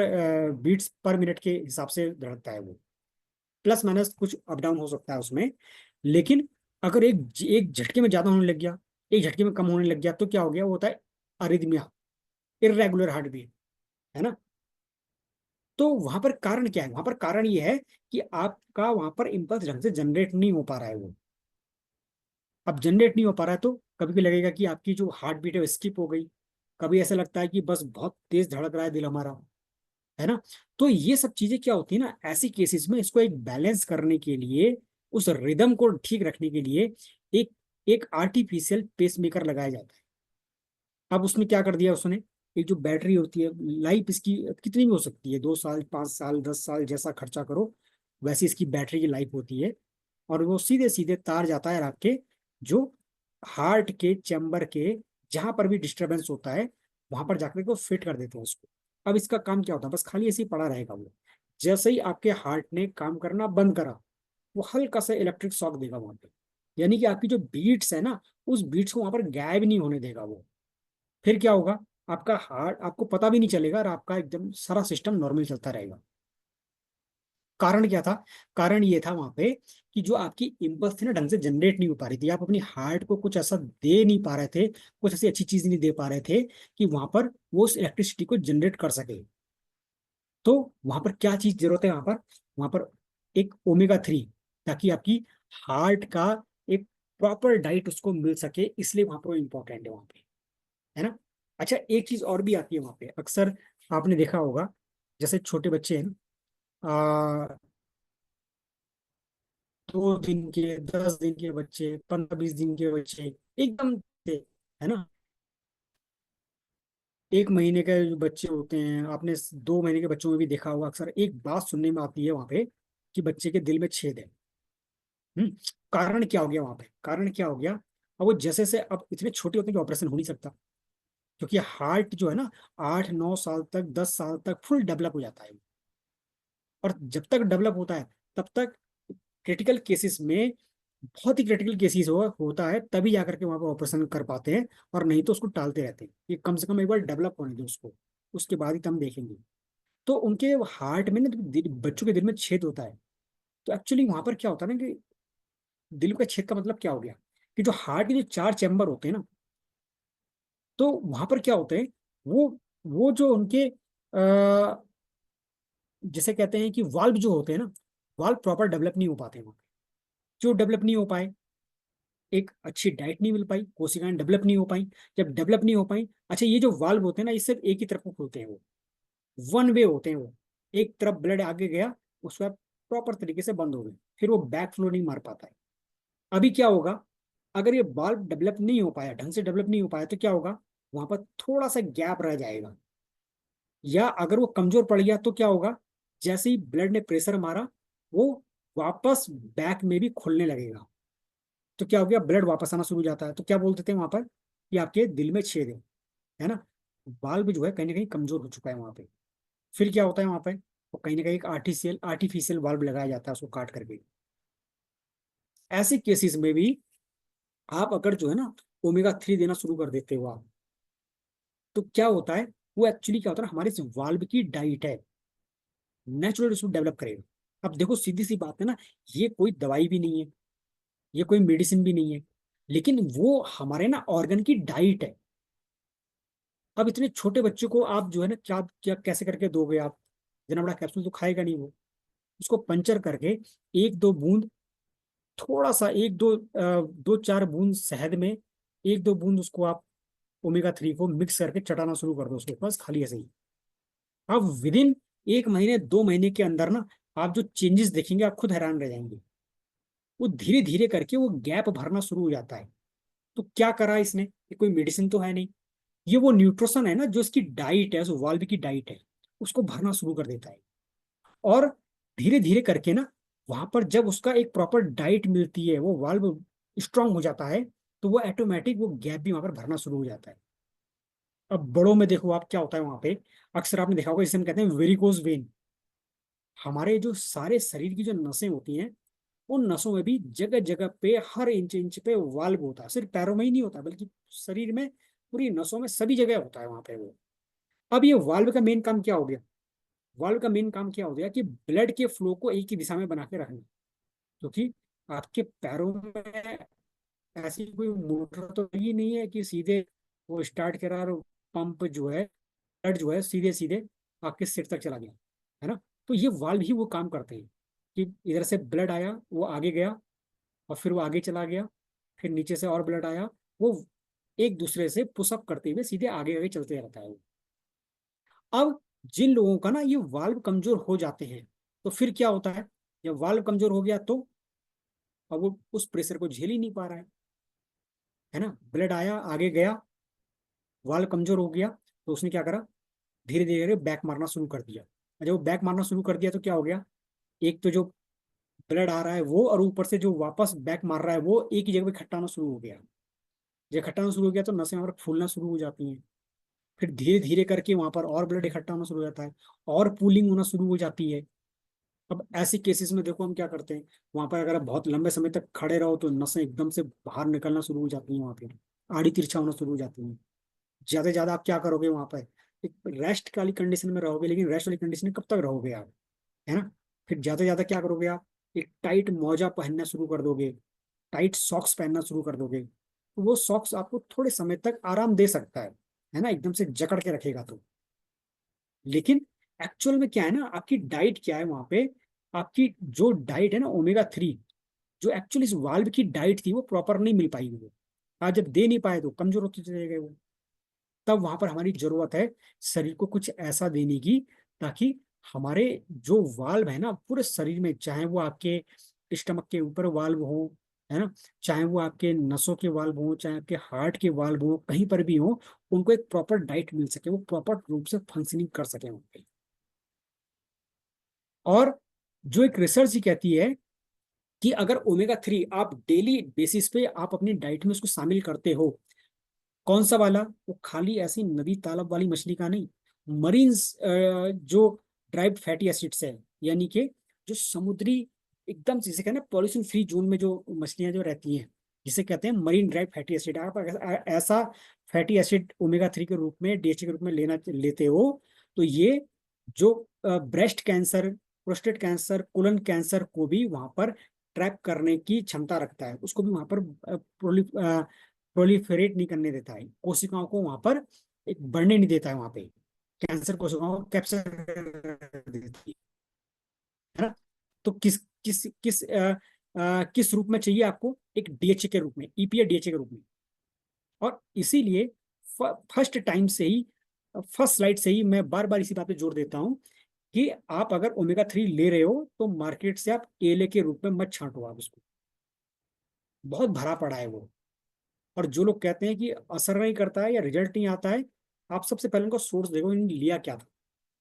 बीट्स पर मिनट के हिसाब से धड़कता है वो। प्लस माइनस कुछ अप डाउन हो सकता है उसमें। लेकिन अगर एक झटके में ज्यादा होने लग गया, एक झटके में कम होने लग गया, तो क्या हो गया, वो होता है अरिदमिया, इरेगुलर हार्ट बीट, है ना। तो वहां पर कारण क्या है, वहां पर कारण ये है कि आपका वहां पर इम्पल्स ढंग से जनरेट नहीं हो पा रहा है वो। अब जनरेट नहीं हो पा रहा है तो कभी भी लगेगा कि आपकी जो हार्ट बीट है वो स्किप हो गई, कभी ऐसा लगता है कि बस बहुत तेज धड़क रहा है दिल हमारा, है ना। तो ये सब चीजें क्या होती है ना, ऐसी केसेस में इसको एक बैलेंस करने के लिए, उस रिदम को ठीक रखने के लिए एक एक आर्टिफिशियल पेसमेकर लगाया जाता है। अब उसमें क्या कर दिया उसने, एक जो बैटरी होती है, लाइफ इसकी कितनी भी हो सकती है, 2 साल, 5 साल, 10 साल, जैसा खर्चा करो वैसी इसकी बैटरी की लाइफ होती है। और वो सीधे सीधे तार जाता है आपके जो हार्ट के चैम्बर के, जहां पर भी डिस्टरबेंस होता है वहां पर जाकर के वो फिट कर देते हैं उसको। अब इसका काम क्या होता है, बस खाली ऐसे ही पड़ा रहेगा वो। जैसे ही आपके हार्ट ने काम करना बंद करा, वो हल्का सा इलेक्ट्रिक शॉक देगा वहां पे, यानी कि आपकी जो बीट्स है ना, उस बीट्स को वहां पर गायब नहीं होने देगा वो। फिर क्या होगा, आपका हार्ट आपको पता भी नहीं चलेगा और आपका एकदम सारा सिस्टम नॉर्मल चलता रहेगा। कारण क्या था, कारण ये था वहां पे कि जो आपकी इम्पल्स थी ना ढंग से जनरेट नहीं हो पा रही थी, आप अपनी हार्ट को कुछ ऐसा दे नहीं पा रहे थे, कुछ ऐसी अच्छी चीज नहीं दे पा रहे थे कि वहां पर वो उस इलेक्ट्रिसिटी को जनरेट कर सके। तो वहां पर क्या चीज जरूरत है, वहां पर एक ओमेगा 3, ताकि आपकी हार्ट का एक प्रॉपर डाइट उसको मिल सके, इसलिए वहां पर वो इम्पोर्टेंट है वहां पे, है ना। अच्छा, एक चीज और भी आती है वहां पे अक्सर, आपने देखा होगा, जैसे छोटे बच्चे हैं ना, 2 दिन के, 10 दिन के बच्चे, 15-20 दिन के बच्चे, एकदम से, है ना, 1 महीने के जो बच्चे होते हैं, आपने 2 महीने के बच्चों में भी देखा होगा, अक्सर एक बात सुनने में आती है वहां पे कि बच्चे के दिल में छेद है। हम्म कारण क्या हो गया वहां पे, कारण क्या हो गया, अब वो जैसे से अब इतने छोटे होते हैं कि ऑपरेशन हो नहीं सकता, क्योंकि हार्ट जो है ना 8-9 साल तक, 10 साल तक फुल डेवलप हो जाता है। और जब तक डेवलप होता है तब तक क्रिटिकल केसेस में, बहुत ही क्रिटिकल केसेस होता है तभी जाकर के वहां पर ऑपरेशन कर पाते हैं, और नहीं तो उसको टालते रहते हैं कि कम से कम एक बार डेवलप होने दो उसको, उसके बाद ही तो हम देखेंगे। तो उनके हार्ट में ना बच्चों के दिल में छेद होता है। तो एक्चुअली वहां पर क्या होता है ना कि दिल का छेद का मतलब क्या हो गया, कि जो हार्ट के जो 4 चैम्बर होते हैं ना, तो वहां पर क्या होते हैं, वो जो उनके जिसे कहते हैं कि वाल्व जो होते हैं ना, वाल्व प्रॉपर डेवलप नहीं हो पाते वहां पे। जो डेवलप नहीं हो पाए, एक अच्छी डाइट नहीं मिल पाई, कोशिकाएं डेवलप नहीं हो पाई। जब डेवलप नहीं हो पाई, अच्छा ये जो वाल्व होते हैं ना, ये सिर्फ एक ही तरफ को खुलते हैं, वो वन वे होते हैं वो, एक तरफ ब्लड आगे गया, उसके बाद प्रॉपर तरीके से बंद हो गए, फिर वो बैक फ्लो नहीं मार पाता है। अभी क्या होगा, अगर ये वाल्व डेवलप नहीं हो पाया, ढंग से डेवलप नहीं हो पाया, तो क्या होगा, वहां पर थोड़ा सा गैप रह जाएगा। या अगर वो कमजोर पड़ गया तो क्या होगा, जैसे ही ब्लड ने प्रेशर मारा, वो वापस बैक में भी खुलने लगेगा। तो क्या हो गया, ब्लड वापस आना शुरू हो जाता है, तो क्या बोल देते हैं वहां पर कि आपके दिल में छेद है ना। वाल्व जो है कहीं ना कहीं कमजोर हो चुका है वहां पे। फिर क्या होता है वहां पे, वो कहीं ना कहीं एक आर्टिफिशियल वाल्व लगाया जाता है उसको काट करके। ऐसे केसेस में भी आप अगर जो है ना ओमेगा 3 देना शुरू कर देते हो आप, तो क्या होता है, वो एक्चुअली क्या होता है ना, हमारे वाल्व की डाइट है, नेचुरल उसको डेवलप करेगा। अब देखो सीधी सी बात है ना, ये कोई दवाई भी नहीं है, ये कोई मेडिसिन भी नहीं है, लेकिन वो हमारे ना ऑर्गन की डाइट है। अब इतने छोटे बच्चे को आप जो है ना क्या क्या कैसे करके दोगे आप, इतना बड़ा कैप्सूल तो खाएगा नहीं वो। उसको पंचर करके एक दो बूंद, थोड़ा सा एक दो 2-4 बूंद शहद में, एक दो बूंद उसको आप ओमेगा 3 को मिक्स करके चटाना शुरू कर दो उसके पास खाली ऐसे ही। आप विदिन 1 महीने 2 महीने के अंदर ना, आप जो चेंजेस देखेंगे आप खुद हैरान रह जाएंगे। वो धीरे धीरे करके वो गैप भरना शुरू हो जाता है। तो क्या करा इसने, ये कोई मेडिसिन तो है नहीं, ये वो न्यूट्रिशन है ना जो इसकी डाइट है, जो वाल्व की डाइट है, उसको भरना शुरू कर देता है। और धीरे धीरे करके ना, वहां पर जब उसका एक प्रॉपर डाइट मिलती है, वो वाल्व स्ट्रांग हो जाता है, तो वो ऑटोमेटिक वो गैप भी वहां पर भरना शुरू हो जाता है। अब बड़ों में देखो आप क्या होता है वहां पे, अक्सर आपने देखा होगा जिसे हम कहते हैं वेरिकोज वेन। हमारे जो सारे शरीर की जो नसें होती हैं, उन नसों में भी जगह जगह पे हर इंच इंच पे वाल्व होता है, सिर्फ पैरों में ही नहीं होता बल्कि शरीर में पूरी नसों में सभी जगह होता है वहां पे वो। अब ये वाल्व का मेन काम क्या हो गया, वाल्व का मेन काम क्या हो गया कि ब्लड के फ्लो को एक ही दिशा में बना के रखना। क्योंकि आपके पैरों में ऐसी कोई मोटर तो ये नहीं है कि सीधे वो स्टार्ट करा और पंप जो है, ब्लड जो है सीधे सीधे आपके सिर तक चला गया, है ना। तो ये वाल्व ही वो काम करते हैं कि इधर से ब्लड आया वो आगे गया, और फिर वो आगे चला गया, फिर नीचे से और ब्लड आया, वो एक दूसरे से पुशअप करते हुए सीधे आगे आगे चलते रहता है वो। अब जिन लोगों का ना ये वाल्व कमजोर हो जाते हैं, तो फिर क्या होता है, जब वाल्व कमजोर हो गया तो अब वो उस प्रेशर को झेल ही नहीं पा रहा है ना। ब्लड आया आगे गया, वाल्व कमजोर हो गया, तो उसने क्या करा, धीरे धीरे बैक मारना शुरू कर दिया। और जब वो बैक मारना शुरू कर दिया तो क्या हो गया, एक तो जो ब्लड आ रहा है वो, और ऊपर से जो वापस बैक मार रहा है वो एक ही जगह पे इकट्ठा होना शुरू हो गया। जब इकट्ठा होना शुरू हो गया तो नसें वहां पर फूलना शुरू हो जाती हैं। फिर धीरे धीरे करके वहां पर और ब्लड इकट्ठा होना शुरू हो जाता है, और पूलिंग होना शुरू हो जाती है। अब ऐसे केसेस में देखो हम क्या करते हैं, वहां पर अगर आप बहुत लंबे समय तक खड़े रहो तो नसें एकदम से बाहर निकलना शुरू हो जाती हैं, वहां पे आड़ी तिरछा होना शुरू हो जाती हैं। ज्यादा से ज्यादा आप क्या करोगे वहां पर, एक रेस्ट वाली कंडीशन में रहोगे, लेकिन रेस्ट वाली कंडीशन में कब तक रहोगे आप, है ना। फिर ज्यादा से ज्यादा क्या करोगे आप, एक टाइट मोजा पहनना शुरू कर दोगे, टाइट सॉक्स पहनना शुरू कर दोगे। तो वो सॉक्स आपको थोड़े समय तक आराम दे सकता है ना, एकदम से जकड़ के रखेगा तो। लेकिन एक्चुअल में क्या है ना, आपकी डाइट क्या है वहां पे, आपकी जो डाइट है ना ओमेगा 3, जो एक्चुअली इस वाल्व की डाइट थी वो प्रॉपर नहीं मिल पाई वो। आज जब दे नहीं पाए तो कमजोर होते चले गए वो। तब वहां पर हमारी जरूरत है शरीर को कुछ ऐसा देने की, ताकि हमारे जो वाल्व है ना पूरे शरीर में, चाहे वो आपके स्टमक के ऊपर वाल्व हो, है ना, चाहे वो आपके नसों के वाल्व हो, चाहे आपके हार्ट के वाल्व हो, कहीं पर भी हो, उनको एक प्रॉपर डाइट मिल सके, वो प्रॉपर रूप से फंक्शनिंग कर सके वहाँ पे। और जो एक रिसर्च ही कहती है कि अगर ओमेगा 3 आप डेली बेसिस पे आप अपनी डाइट में उसको शामिल करते हो, कौन सा वाला, वो खाली ऐसी नदी तालाब वाली मछली का नहीं, मरीन्स जो ड्राइव फैटी एसिड्स है, यानी कि जो समुद्री एकदम जिसे कहते हैं पॉल्यूशन फ्री जोन में जो मछलियां जो रहती हैं, जिसे कहते हैं मरीन ड्राइव फैटी एसिड। आप अगर ऐसा फैटी एसिड ओमेगा 3 के रूप में, डीएचए के रूप में लेना लेते हो, तो ये जो breast cancer, prostate cancer, colon cancer को भी वहां पर ट्रैप करने की क्षमता रखता है, उसको भी वहां पर प्रोलिफरेट नहीं करने देता है, कोशिकाओं को वहां पर एक बढ़ने नहीं देता है वहां पे, कैंसर कोशिकाओं को कैप्चर कर देती है ना। तो किस किस किस किस रूप में चाहिए आपको, एक डीएचए के रूप में, ईपीए डीएचए के रूप में। और इसीलिए फर्स्ट टाइम से ही, फर्स्ट स्लाइड से ही मैं बार बार इसी बात पे जोर देता हूँ कि आप अगर ओमेगा 3 ले रहे हो तो मार्केट से आप केले के रूप में मत छांटो आप उसको, बहुत भरा पड़ा है वो। और जो लोग कहते हैं कि असर नहीं करता है या रिजल्ट नहीं आता है, आप सबसे पहले उनका सोर्स देखो इन्होंने लिया क्या था,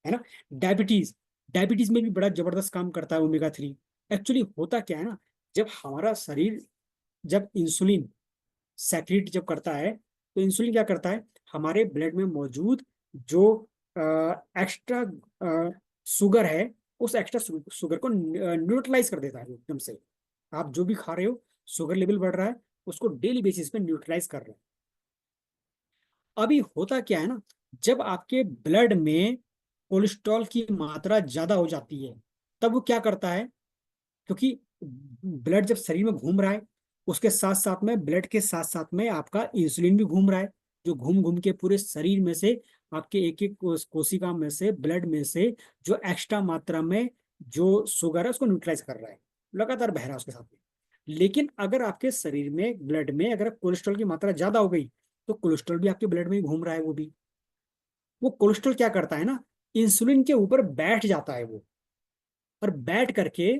है ना। डायबिटीज, डायबिटीज में भी बड़ा जबरदस्त काम करता है ओमेगा 3। एक्चुअली होता क्या है ना, जब हमारा शरीर, जब इंसुलिन सेक्रेट जब करता है, तो इंसुलिन क्या करता है, हमारे ब्लड में मौजूद जो एक्स्ट्रा शुगर है, उस एक्स्ट्रा शुगर को न्यूट्रलाइज कर देता है एकदम से। आप जो भी खा रहे हो, शुगर लेवल बढ़ रहा है, उसको डेली बेसिस पे न्यूट्रलाइज कर रहे हैं। अभी होता क्या है ना, जब आपके ब्लड में कोलेस्ट्रॉल की मात्रा ज्यादा हो जाती है, तब वो क्या करता है, क्योंकि ब्लड जब शरीर में घूम रहा है, उसके साथ साथ में ब्लड के साथ साथ में आपका इंसुलिन भी घूम रहा है, जो घूम घूम के पूरे शरीर में से आपके एक एक कोशिका में से, ब्लड में से जो एक्स्ट्रा मात्रा में जो शुगर है उसको न्यूट्रलाइज कर रहा है, लगातार बह रहा है उसके साथ में। लेकिन अगर आपके शरीर में, ब्लड में अगर कोलेस्ट्रॉल की मात्रा ज्यादा हो गई, तो कोलेस्ट्रॉल भी आपके ब्लड में ही घूम रहा है, वो भी, वो कोलेस्ट्रॉल क्या करता है ना, इंसुलिन के ऊपर बैठ जाता है वो, और बैठ करके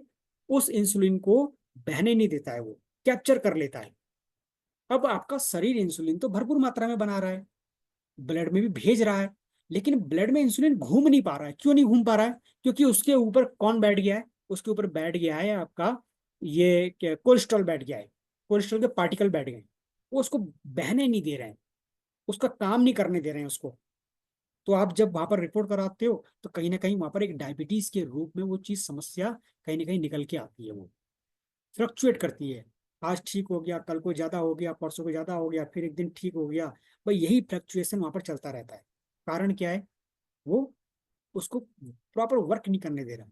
उस इंसुलिन को बहने नहीं देता है, वो कैप्चर कर लेता है। अब आपका शरीर इंसुलिन तो भरपूर मात्रा में बना रहा है, ब्लड में भी भेज रहा है, लेकिन ब्लड में इंसुलिन घूम नहीं पा रहा है। क्यों नहीं घूम पा रहा है? क्योंकि उसके ऊपर कौन बैठ गया है? उसके ऊपर बैठ गया है आपका ये कोलेस्ट्रॉल बैठ गया है, कोलेस्ट्रॉल के पार्टिकल बैठ गए हैं। वो उसको बहने नहीं दे रहे हैं, उसका काम नहीं करने दे रहे हैं उसको। तो आप जब वहां पर रिपोर्ट कराते हो, तो कहीं ना कहीं वहां पर एक डायबिटीज के रूप में वो चीज, समस्या कहीं ना कहीं निकल के आती है, वो फ्लक्चुएट करती है। आज ठीक हो गया, कल को ज्यादा हो गया, परसों को ज्यादा हो गया, फिर एक दिन ठीक हो गया। भाई यही फ्लक्चुएशन वहां पर चलता रहता है। कारण क्या है? वो उसको प्रॉपर वर्क नहीं करने दे रहा।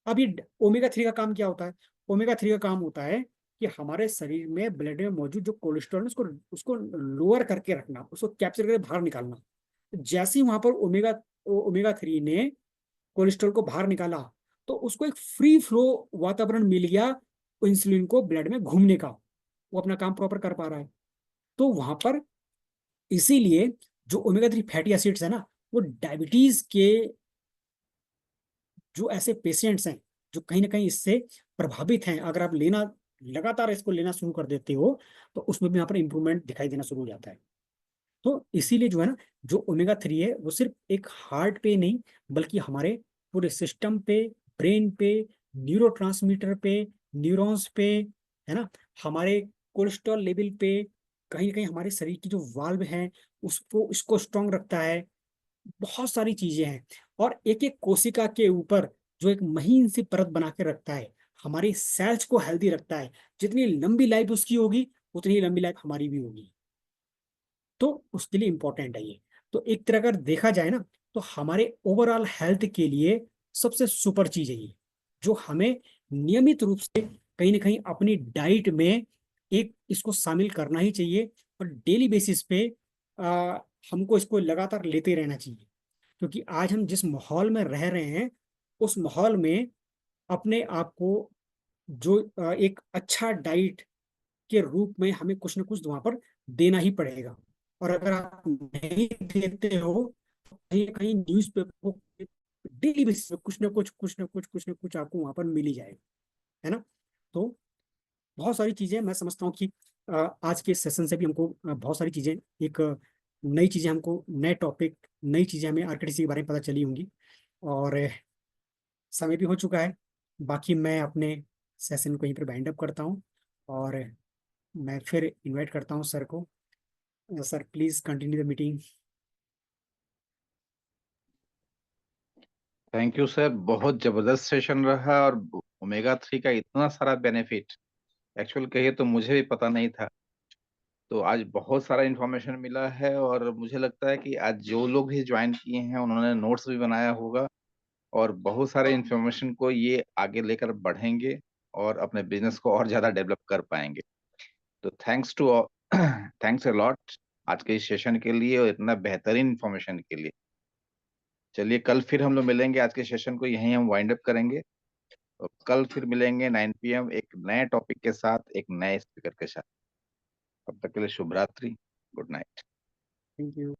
अब ये ओमेगा 3 का काम क्या होता है? ओमेगा 3 का काम होता है कि हमारे शरीर में, ब्लड में मौजूद जो कोलेस्ट्रॉल है, उसको उसको लोअर करके रखना, उसको कैप्चर करके बाहर निकालना। जैसे ही वहां पर ओमेगा 3 ने कोलेस्ट्रॉल को बाहर निकाला, तो उसको एक फ्री फ्लो वातावरण मिल गया इंसुलिन को ब्लड में घूमने का, वो अपना काम प्रॉपर कर पा रहा है। तो वहां पर इसीलिए जो ओमेगा 3 फैटी एसिड्स है ना, वो डायबिटीज के जो ऐसे पेशेंट्स हैं जो कहीं ना कहीं इससे प्रभावित हैं, अगर आप लेना, लगातार इसको लेना शुरू कर देते हो, तो उसमें भी यहाँ पर इंप्रूवमेंट दिखाई देना शुरू हो जाता है। तो इसीलिए जो है ना, जो ओमेगा 3 है वो सिर्फ एक हार्ट पे नहीं, बल्कि हमारे पूरे सिस्टम पे, ब्रेन पे, न्यूरोट्रांसमीटर पे, न्यूरॉन्स पे, है ना, हमारे कोलेस्ट्रॉल लेवल पे, कहीं ना कहीं हमारे शरीर की जो वाल्व है उसको इसको स्ट्रांग रखता है। बहुत सारी चीजें हैं। और एक एक कोशिका के ऊपर जो एक महीन सी परत बना के रखता है, हमारी सेल्स को हेल्दी रखता है। जितनी लंबी लाइफ उसकी होगी, उतनी लंबी लाइफ हमारी भी होगी। तो उसके लिए इंपॉर्टेंट है ये। तो एक तरह अगर देखा जाए ना, तो हमारे ओवरऑल हेल्थ के लिए सबसे सुपर चीज है ये, जो हमें नियमित रूप से कहीं ना कहीं अपनी डाइट में एक इसको शामिल करना ही चाहिए। और डेली बेसिस पे आ, हमको इसको लगातार लेते रहना चाहिए। क्योंकि आज हम जिस माहौल में रह रहे हैं, उस माहौल में अपने आप को जो एक अच्छा डाइट के रूप में हमें कुछ ना कुछ वहां पर देना ही पड़ेगा। और अगर आप नहीं देते हो, तो कहीं ना कहीं न्यूज पेपर, डेली बेसिस पे कुछ ना कुछ आपको वहां पर मिल ही जाएगा, है ना। तो बहुत सारी चीजें मैं समझता हूँ कि आज के सेशन से भी हमको बहुत सारी चीजें, एक नई चीजें हमको, नए टॉपिक, नई चीजें हमें आर्किटेक्चर के बारे में पता चली होंगी। और समय भी हो चुका है। बाकी मैं अपने सेशन को यहीं पर बाइंड अप करता हूँ, और मैं फिर इनवाइट करता हूँ सर को। Sir please continue the meeting. Thank you sir, बहुत जबरदस्त सेशन रहा। और ओमेगा 3 का इतना सारा बेनिफिट एक्चुअल कहिए तो मुझे भी पता नहीं था। तो आज बहुत सारा इन्फॉर्मेशन मिला है, और मुझे लगता है कि आज जो लोग भी ज्वाइन किए हैं उन्होंने नोट्स भी बनाया होगा, और बहुत सारे इन्फॉर्मेशन को ये आगे लेकर बढ़ेंगे और अपने बिजनेस को और ज्यादा डेवलप कर पाएंगे। तो thanks to thanks a lot आज के इस सेशन के लिए और इतना बेहतरीन इन्फॉर्मेशन के लिए। चलिए कल फिर हम लोग मिलेंगे, आज के सेशन को यहीं हम वाइंड अप करेंगे। और कल फिर मिलेंगे 9 PM एक नए टॉपिक के साथ, एक नए स्पीकर के साथ। तब तक के लिए शुभ रात्रि, गुड नाइट। Thank you.